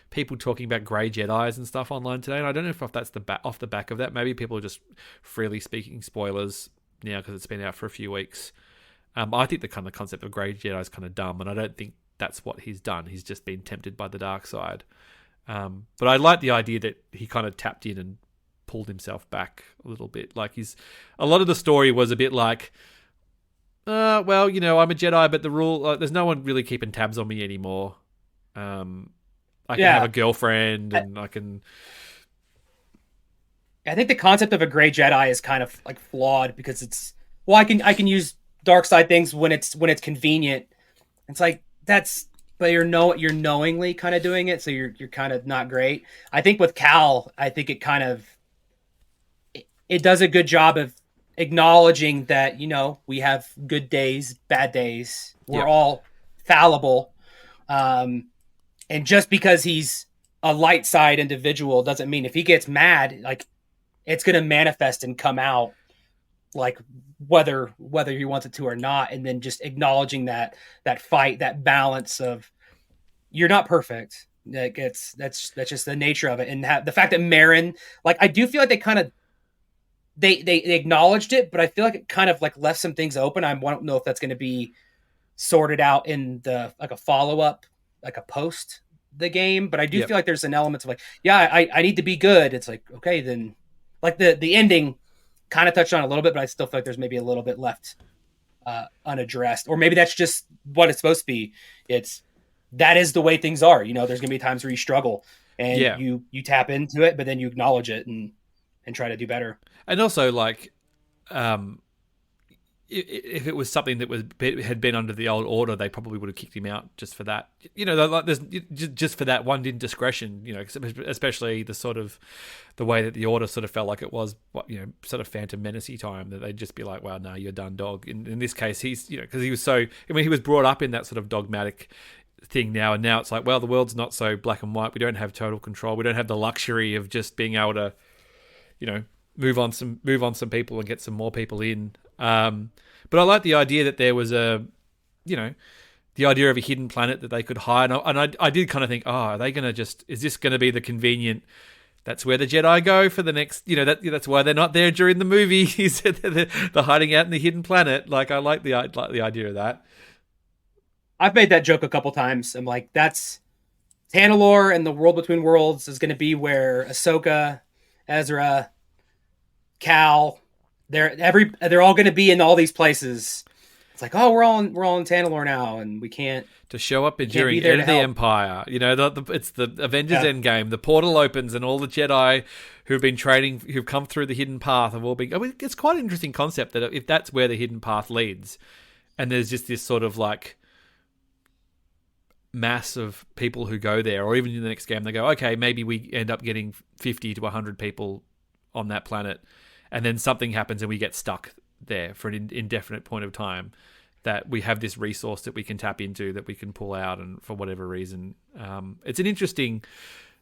people talking about grey Jedis and stuff online today, and I don't know if that's off the back of that. Maybe people are just freely speaking spoilers now because it's been out for a few weeks. I think the kind of concept of grey Jedi is kind of dumb, and I don't think that's what he's done. He's just been tempted by the dark side. But I like the idea that he kind of tapped in and pulled himself back a little bit. Like, a lot of the story was a bit like, well, I'm a Jedi, but the rule, there's no one really keeping tabs on me anymore. I can have a girlfriend, and I can. I think the concept of a gray Jedi is kind of like flawed because it's, well, I can use dark side things when it's convenient. It's like but you're knowingly kind of doing it, so you're kind of not great. I think with Cal, I think it kind of it does a good job of acknowledging that we have good days, bad days. We're all fallible. And just because he's a light side individual doesn't mean if he gets mad, like, it's going to manifest and come out, like, whether he wants it to or not. And then just acknowledging that fight, that balance of, you're not perfect. Like, that's just the nature of it. And the fact that Marin, like, I do feel like they kind of, they acknowledged it, but I feel like it kind of like left some things open. I don't know if that's going to be sorted out in like a follow-up, like a post the game, but I do feel like there's an element of like, I need to be good. It's like, okay, then, like, the ending kind of touched on a little bit, but I still feel like there's maybe a little bit left unaddressed, or maybe that's just what it's supposed to be. That is the way things are. There's gonna be times where you struggle and you tap into it, but then you acknowledge it and try to do better. And also, like, if it was something that had been under the old order, they probably would have kicked him out just for that. Like, there's just for that one indiscretion. Especially the way that the order sort of felt like it was, sort of Phantom Menace-y time, that they'd just be like, "Well, no, you're done, dog." In this case, he's because he was so. I mean, he was brought up in that sort of dogmatic thing now, and now it's like, well, the world's not so black and white. We don't have total control. We don't have the luxury of just being able to, move on some people and get some more people in. But I like the idea that there was the idea of a hidden planet that they could hide. And I did kind of think, are they going to is this going to be the convenient, that's where the Jedi go for the next, that's why they're not there during the movie. They're hiding out in the hidden planet. Like, I like the idea of that. I've made that joke a couple times. I'm like, that's Tanalorr and the World Between Worlds is going to be where Ahsoka, Ezra, Cal, they're all going to be in all these places. It's like, oh, we're all in Tanalorr now, and we can't to show up during End of the Empire. It's the Avengers Endgame. The portal opens, and all the Jedi who've been training, who've come through the hidden path, have all been. I mean, it's quite an interesting concept that if that's where the hidden path leads, and there's just this sort of like mass of people who go there, or even in the next game they go, okay, maybe we end up getting 50 to 100 people on that planet, and then something happens and we get stuck there for an indefinite point of time, that we have this resource that we can tap into, that we can pull out, and for whatever reason, it's an interesting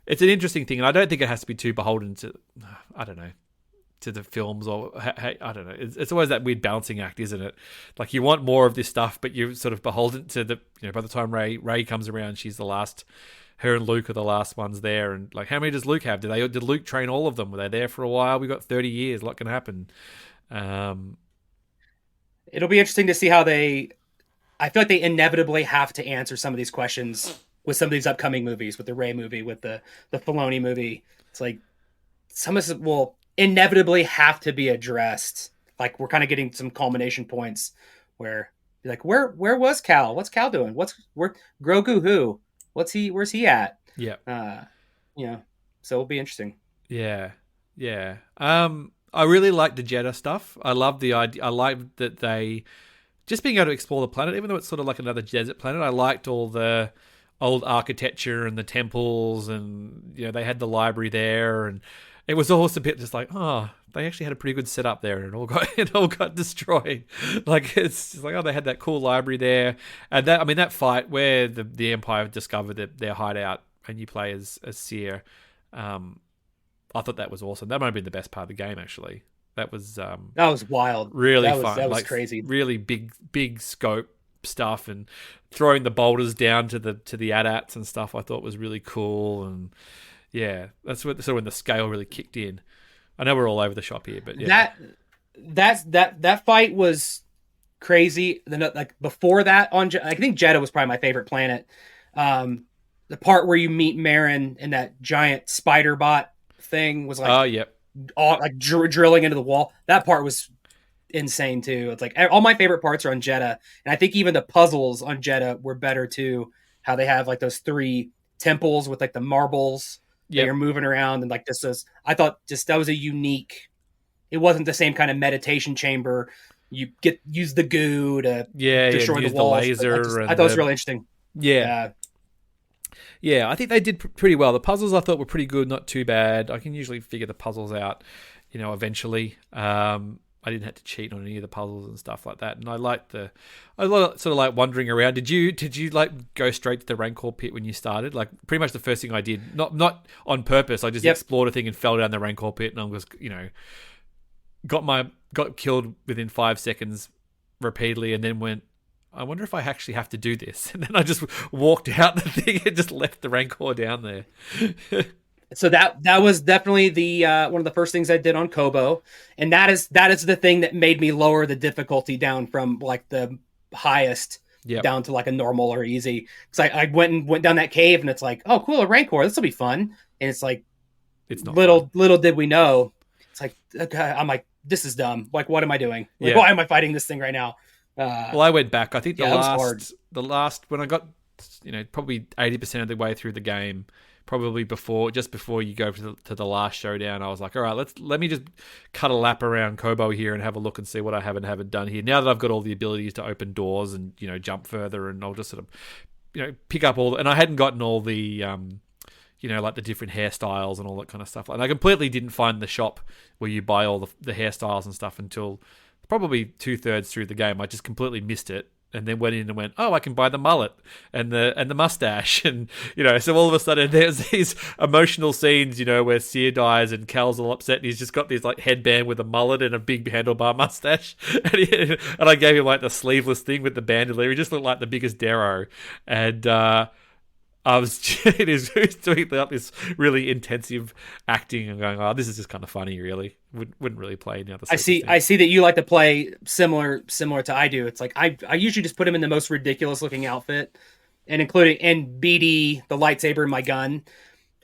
thing, and I don't think it has to be too beholden to, I don't know, to the films, or I don't know. It's always that weird balancing act, isn't it? Like, you want more of this stuff, but you're sort of beholden to the, by the time Rey comes around, she's the last. Her and Luke are the last ones there, and like, how many does Luke have? Did Luke train all of them? Were they there for a while? We got 30 years. What can happen? It'll be interesting to see how I feel like they inevitably have to answer some of these questions with some of these upcoming movies, with the Rey movie, with the Filoni movie. It's like some of this will inevitably have to be addressed. Like, we're kind of getting some culmination points where, like, where was Cal? What's Cal doing? Where Grogu who? Where's he at? Yeah. So it'll be interesting. Yeah. Yeah. I really like the Jeddah stuff. I love the idea. I like that they just being able to explore the planet, even though it's sort of like another desert planet. I liked all the old architecture and the temples, and they had the library there, and it was almost a bit just like, oh, they actually had a pretty good setup there, and it all got destroyed. Like, it's just like, oh, they had that cool library there, and that fight where the Empire discovered their hideout, and you play as Seer. I thought that was awesome. That might have been the best part of the game, actually. That was wild. Really fun. That was crazy. Really big scope stuff, and throwing the boulders down to the AT-ATs and stuff. I thought was really cool, and yeah, that's when the scale really kicked in. I know we're all over the shop here, but yeah, that fight was crazy. Then, like, before that, I think Jeddah was probably my favorite planet. The part where you meet Marin and that giant spider bot thing was like, oh, yep. Drilling into the wall. That part was insane too. It's like all my favorite parts are on Jeddah, and I think even the puzzles on Jeddah were better too. How they have like those 3 temples with like the marbles that you're moving around, and like I thought that was a unique. It wasn't the same kind of meditation chamber. You use the goo to destroy the walls. The laser. I thought it was really interesting. Yeah. Yeah, I think they did pretty well. The puzzles I thought were pretty good, not too bad. I can usually figure the puzzles out, eventually. I didn't have to cheat on any of the puzzles and stuff like that. And I sort of like wandering around. Did you like go straight to the Rancor pit when you started? Like, pretty much the first thing I did, not on purpose. I just explored a thing and fell down the Rancor pit, and I was, got killed within 5 seconds repeatedly, and then went, I wonder if I actually have to do this. And then I just walked out the thing and just left the Rancor down there. So that was definitely the one of the first things I did on Kobo. And that is the thing that made me lower the difficulty down from like the highest down to like a normal or easy. Because I went down that cave, and it's like, oh, cool, a Rancor, this will be fun. And it's like, it's not little did we know. It's like, okay, I'm like, this is dumb. Like, what am I doing? Like, why am I fighting this thing right now? Well, I went back. I think the last when I got, probably 80% of the way through the game, probably just before you go to the last showdown, I was like, all right, let me just cut a lap around Kobo here and have a look and see what I haven't done here. Now that I've got all the abilities to open doors and jump further, and I'll just sort of pick up and I hadn't gotten all the like the different hairstyles and all that kind of stuff. And I completely didn't find the shop where you buy all the hairstyles and stuff until probably 2/3 through the game. I just completely missed it, and then went in and went, oh, I can buy the mullet and the mustache, and so all of a sudden there's these emotional scenes, where Seer dies and Cal's all upset, and he's just got this like headband with a mullet and a big handlebar mustache, and I gave him like the sleeveless thing with the bandolier. He just looked like the biggest Darrow, and I was doing this really intensive acting and going, oh, this is just kind of funny, really. Wouldn't really play any other. I see that you like to play similar to I do. It's like I usually just put him in the most ridiculous looking outfit, and including BD, the lightsaber, and my gun.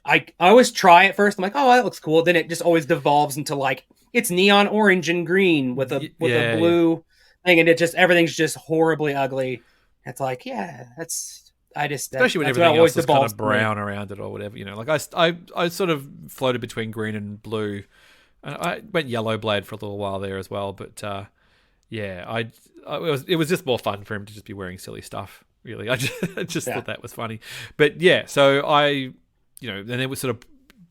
I always try it first. I'm like, oh, that looks cool. Then it just always devolves into like it's neon orange and green with a blue thing, and everything's just horribly ugly. It's like, especially when everything else is kind of brown around it or whatever, like I sort of floated between green and blue, and I went yellow blade for a little while there as well, but it was just more fun for him to just be wearing silly stuff, really. I just thought that was funny. But so I then it was sort of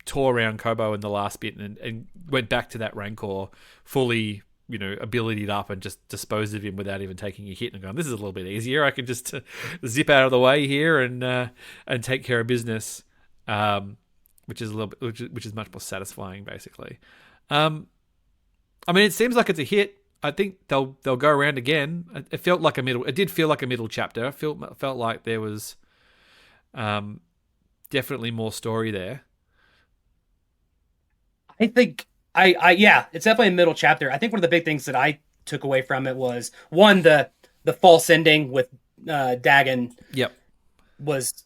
tore around Kobo in the last bit, and went back to that Rancor fully abilitied up and just disposed of him without even taking a hit and going, this is a little bit easier. I can just zip out of the way here and take care of business, which is a little bit, which is much more satisfying, basically. It seems like it's a hit. I think they'll go around again. It felt like a middle. It did feel like a middle chapter. It felt like there was definitely more story there. I think yeah, it's definitely a middle chapter. I think one of the big things that I took away from it was one, the false ending with Dagon. Yep, was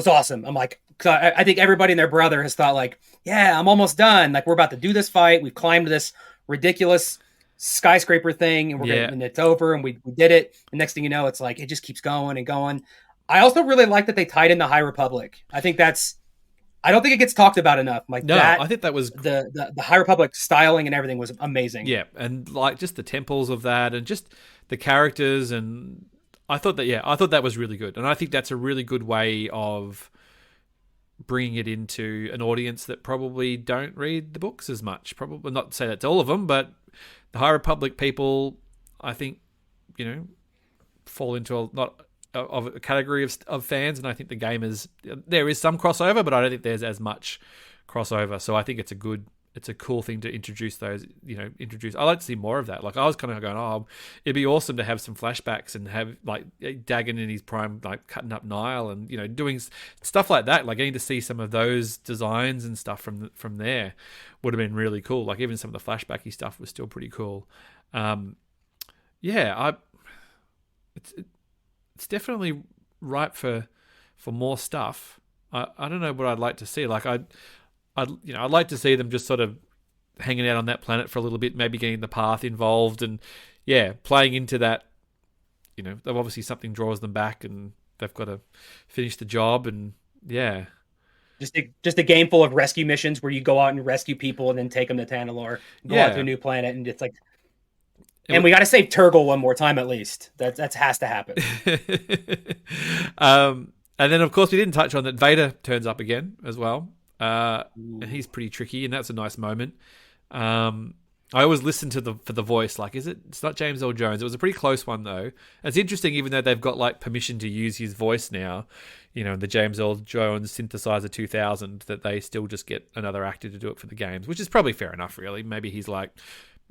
awesome. I'm like, I think everybody and their brother has thought like, yeah, I'm almost done. Like we're about to do this fight. We've climbed this ridiculous skyscraper thing, and and it's over, and we did it. And next thing you know, it's like it just keeps going and going. I also really like that they tied in the High Republic. I don't think it gets talked about enough. Like no, I think that was the High Republic styling and everything was amazing. Yeah, and like just the temples of that, and just the characters, and I thought that was really good, and I think that's a really good way of bringing it into an audience that probably don't read the books as much. Probably not to say that's all of them, but the High Republic people, I think, fall into a category of fans, and I think the game there is some crossover, but I don't think there's as much crossover. So I think it's a cool thing to introduce those. I like to see more of that. Like I was kind of going, oh, it'd be awesome to have some flashbacks and have like Dagon in his prime, like cutting up Nile and doing stuff like that. Like getting to see some of those designs and stuff from there would have been really cool. Like even some of the flashbacky stuff was still pretty cool. It's definitely ripe for more stuff. I don't know what I'd like to see. Like I'd like to see them just sort of hanging out on that planet for a little bit, maybe getting the path involved, and playing into that. Obviously something draws them back, and they've got to finish the job, and just a game full of rescue missions where you go out and rescue people and then take them to Tanalorr, go out to a new planet, and it's like. And we got to save Turgle one more time at least. That has to happen. And then, of course, we didn't touch on that Vader turns up again as well. And he's pretty tricky, and that's a nice moment. I always listen for the voice. Like, it's not James Earl Jones. It was a pretty close one, though. It's interesting, even though they've got like permission to use his voice now, the James Earl Jones synthesizer 2000, that they still just get another actor to do it for the games, which is probably fair enough, really. Maybe he's like,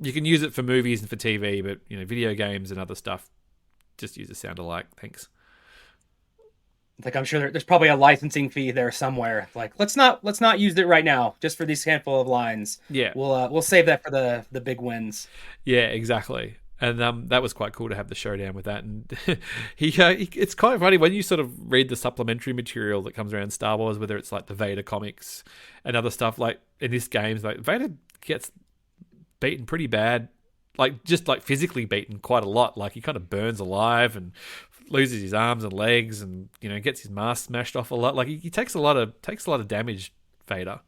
you can use it for movies and for TV, but video games and other stuff, just use a sound alike. Thanks. Like I'm sure there's probably a licensing fee there somewhere. Like let's not use it right now, just for these handful of lines. Yeah, we'll save that for the big wins. Yeah, exactly. And that was quite cool to have the showdown with that. And it's quite funny when you sort of read the supplementary material that comes around Star Wars, whether it's like the Vader comics and other stuff. Like in this game, like Vader gets beaten pretty bad, like just like physically beaten quite a lot. Like he kind of burns alive and loses his arms and legs, and gets his mask smashed off a lot. Like he takes a lot of damage, Vader.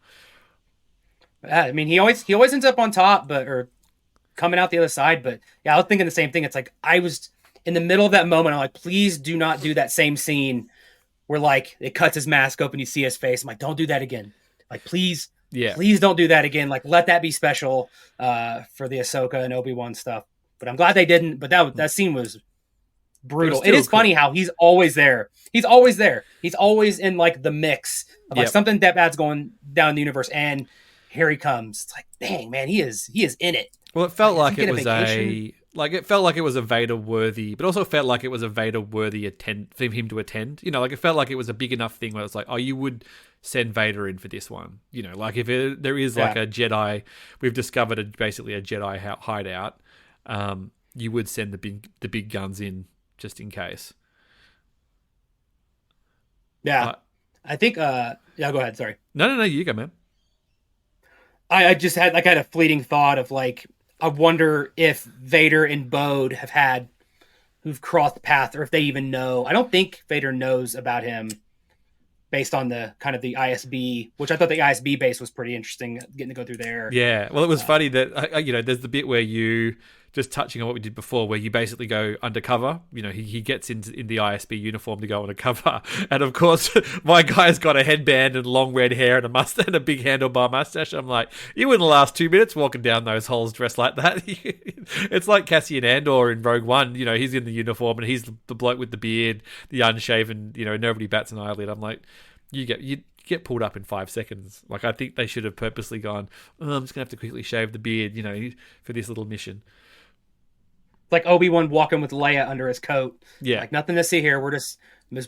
I mean, he always ends up on top, or coming out the other side. But yeah, I was thinking the same thing. It's like I was in the middle of that moment. I'm like, please do not do that same scene where like it cuts his mask open, you see his face. I'm like, don't do that again. Like, please. Yeah. Please don't do that again. Like, let that be special for the Ahsoka and Obi-Wan stuff. But I'm glad they didn't. But that scene was brutal. It is funny how he's always there. He's always there. He's always in like the mix of like something that bad's going down in the universe, and here he comes. It's like, dang man, he is in it. Well, it felt like it was it felt like it was a Vader worthy, but also felt like it was a Vader worthy for him to attend. Like it felt like it was a big enough thing where it's like, oh, you would send Vader in for this one. Like if there is like a Jedi, we've discovered basically a Jedi hideout. You would send the big guns in just in case. Yeah, I think. Go ahead. Sorry. No, you go, man. I just had a fleeting thought of like, I wonder if Vader and Bode who've crossed paths, or if they even know. I don't think Vader knows about him based on the kind of the ISB, which I thought the ISB base was pretty interesting, getting to go through there. Yeah. Well, it was funny that, there's the bit where you just touching on what we did before, where you basically go undercover. You know, he gets in the ISB uniform to go undercover, and of course, my guy's got a headband and long red hair and a mustache and a big handlebar mustache. I'm like, you wouldn't last 2 minutes walking down those halls dressed like that. It's like Cassian Andor in Rogue One. You know, he's in the uniform and he's the bloke with the beard, the unshaven. You know, nobody bats an eyelid. I'm like, you get pulled up in 5 seconds. Like, I think they should have purposely gone, oh, I'm just gonna have to quickly shave the beard, you know, for this little mission. Like Obi-Wan walking with Leia under his coat. Yeah, like nothing to see here. We're just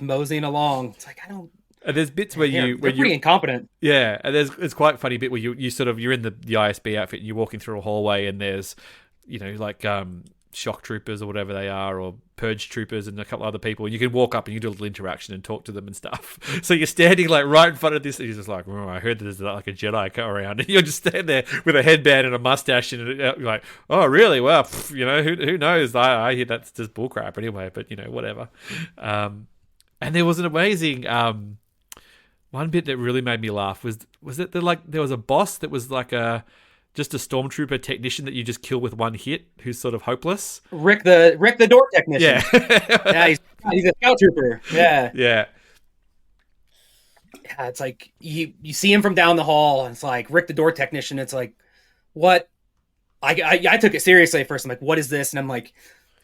moseying along. It's like, I don't. And there's bits where they're pretty incompetent. Yeah, and it's quite a funny bit where you sort of, you're in the ISB outfit and you're walking through a hallway and there's, you know, like shock troopers or whatever they are, or purge troopers and a couple other people, and you can walk up and you do a little interaction and talk to them and stuff. So you're standing like right in front of this, and you're just like, oh, I heard there's like a Jedi come around, and you're just standing there with a headband and a mustache, and you're like, oh really? Well, you know, who knows? I hear that's just bullcrap anyway, but you know, whatever. And there was an amazing one bit that really made me laugh was it there was a boss that was like just a stormtrooper technician that you just kill with one hit, who's sort of hopeless. Rick the door technician. Yeah. Yeah, he's a scout trooper. Yeah. Yeah. Yeah, it's like you see him from down the hall, and it's like Rick the door technician. It's like, what? I took it seriously at first. I'm like, what is this? And I'm like,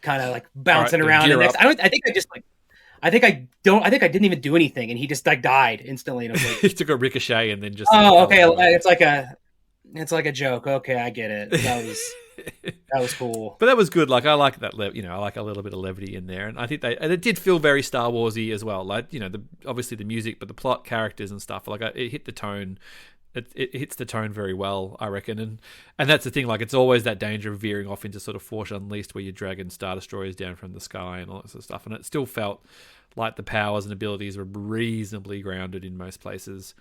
kind of like bouncing around. And next, I think I didn't even do anything, and he just like died instantly. And I was like, he took a ricochet and then just. Oh, okay. It's like a joke. Okay, I get it. That was cool. But that was good. Like, I like that. You know, I like a little bit of levity in there, and I think and it did feel very Star Warsy as well. Like, you know, obviously the music, but the plot, characters, and stuff. Like, it hit the tone. It hits the tone very well, I reckon, and that's the thing. Like, it's always that danger of veering off into sort of Force Unleashed, where you're dragging Star Destroyers down from the sky and all that sort of stuff. And it still felt like the powers and abilities were reasonably grounded in most places.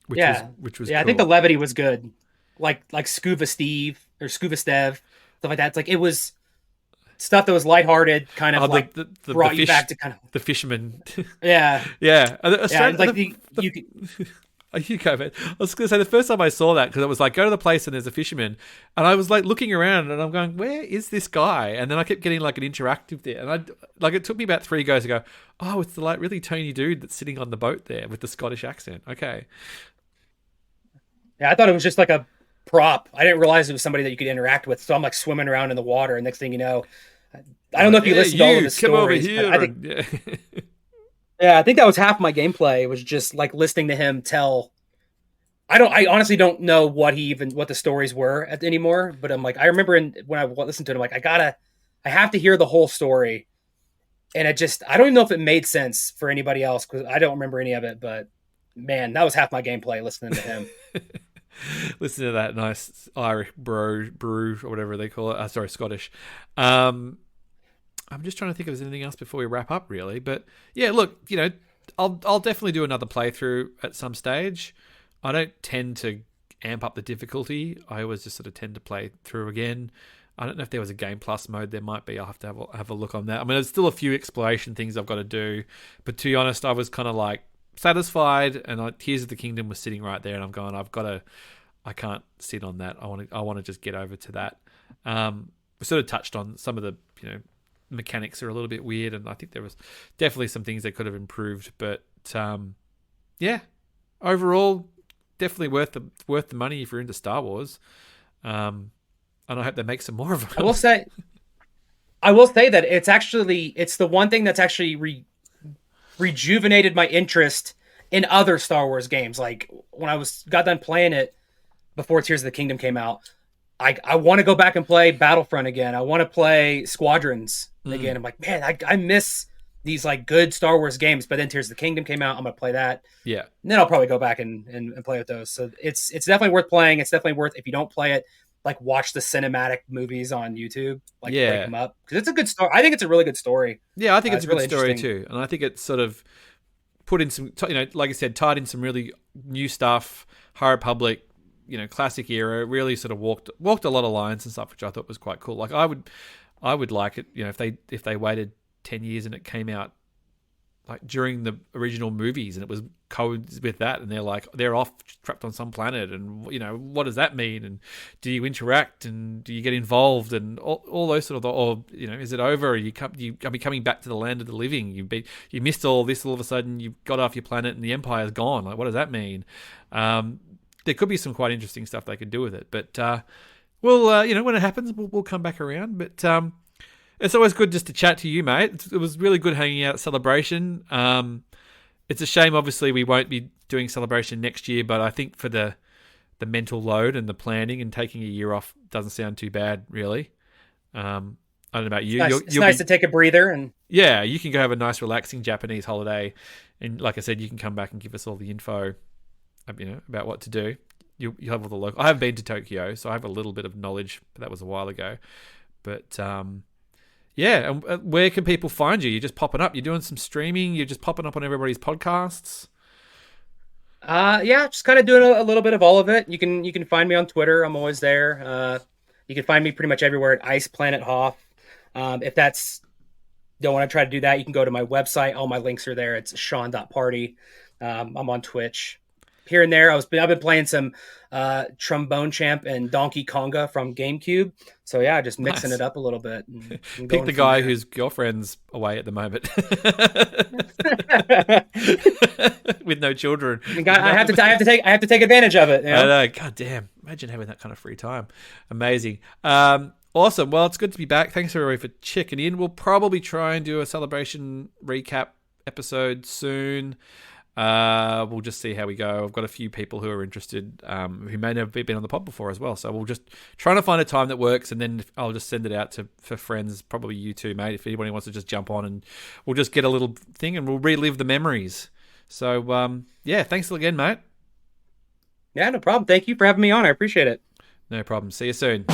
Which was cool. I think the levity was good, like Scuba Steve or Scuba Stev, stuff like that. It's like it was stuff that was lighthearted, kind of like brought you back to kind of the fisherman. Yeah, yeah. You go, man. I was going to say, the first time I saw that, because it was like, go to the place and there's a fisherman, and I was like looking around and I'm going, where is this guy? And then I kept getting like an interactive there, and it took me about 3 goes to go, oh, it's the like really tiny dude that's sitting on the boat there with the Scottish accent. Okay. Yeah, I thought it was just like a prop. I didn't realize it was somebody that you could interact with. So I'm like swimming around in the water, and next thing you know, I don't know if you listened to all of his stories. Come over here. Yeah, I think that was half my gameplay. It was just like listening to him tell. I honestly don't know what the stories were anymore. But I'm like, I remember when I listened to it, I'm like, I have to hear the whole story. And I don't even know if it made sense for anybody else, because I don't remember any of it. But man, that was half my gameplay listening to him. Listen to that nice Irish brew or whatever they call it. Sorry, Scottish. I'm just trying to think if there's anything else before we wrap up, really. But yeah, look, you know, I'll definitely do another playthrough at some stage. I don't tend to amp up the difficulty. I always just sort of tend to play through again. I don't know if there was a Game Plus mode. There might be. I'll have to have a look on that. I mean, there's still a few exploration things I've got to do. But to be honest, I was kind of like satisfied, and Tears of the Kingdom was sitting right there, and I'm going, I can't sit on that. I want to just get over to that. We sort of touched on some of the, you know, mechanics are a little bit weird, and I think there was definitely some things that could have improved, but yeah, overall definitely worth the money if you're into Star Wars, and I hope they make some more of them. I will say that it's the one thing that's actually rejuvenated my interest in other Star Wars games. Like when I got done playing it before Tears of the Kingdom came out, I want to go back and play Battlefront again. I want to play Squadrons again. I'm like, man, I miss these like good Star Wars games. But then Tears of the Kingdom came out. I'm gonna play that. Yeah. And then I'll probably go back and play with those. So it's definitely worth playing. It's definitely worth, if you don't play it, like watch the cinematic movies on YouTube. Like break them up, because it's a good story. I think it's a really good story. Yeah, I think it's a good story too, and I think it's sort of put in some, you know, like I said, tied in some really new stuff. High Republic, you know, classic era, really sort of walked a lot of lines and stuff, which I thought was quite cool. Like I would like it, you know, if they waited 10 years and it came out like during the original movies, and it was codes with that, and they're off trapped on some planet, and what does that mean, and do you interact, and do you get involved, and all those sort of, or is it over? You are coming back to the land of the living. You missed all this. All of a sudden, you've got off your planet, and the Empire's gone. Like, what does that mean? There could be some quite interesting stuff they could do with it, but we'll when it happens, we'll come back around. But it's always good just to chat to you, mate. It was really good hanging out at Celebration. It's a shame, obviously, we won't be doing Celebration next year, but I think for the mental load and the planning and taking a year off doesn't sound too bad, really. I don't know about you. It's nice to take a breather. And yeah, you can go have a nice, relaxing Japanese holiday. And like I said, you can come back and give us all the info, about what to do. You'll have all the local. I haven't been to Tokyo, so I have a little bit of knowledge, but that was a while ago. But yeah, and where can people find you? You're just popping up. You're doing some streaming. You're just popping up on everybody's podcasts. Yeah, just kind of doing a little bit of all of it. You can find me on Twitter. I'm always there. You can find me pretty much everywhere at Ice Planet Hoff. If don't want to try to do that, you can go to my website. All my links are there. It's Shawn.party. I'm on Twitch. Here and there, I've been playing some Trombone Champ and Donkey Konga from GameCube. So yeah, just mixing it up a little bit. And pick the guy whose girlfriend's away at the moment with no children. I have to take advantage of it. I know. God damn! Imagine having that kind of free time. Amazing. Awesome. Well, it's good to be back. Thanks everybody for checking in. We'll probably try and do a Celebration recap episode soon. We'll just see how we go. I've got a few people who are interested, who may never been on the pod before as well. So we'll just try to find a time that works, and then I'll just send it out for friends, probably you too, mate. If anybody wants to just jump on, and we'll just get a little thing, and we'll relive the memories. So yeah, thanks again, mate. Yeah, no problem. Thank you for having me on. I appreciate it. No problem. See you soon.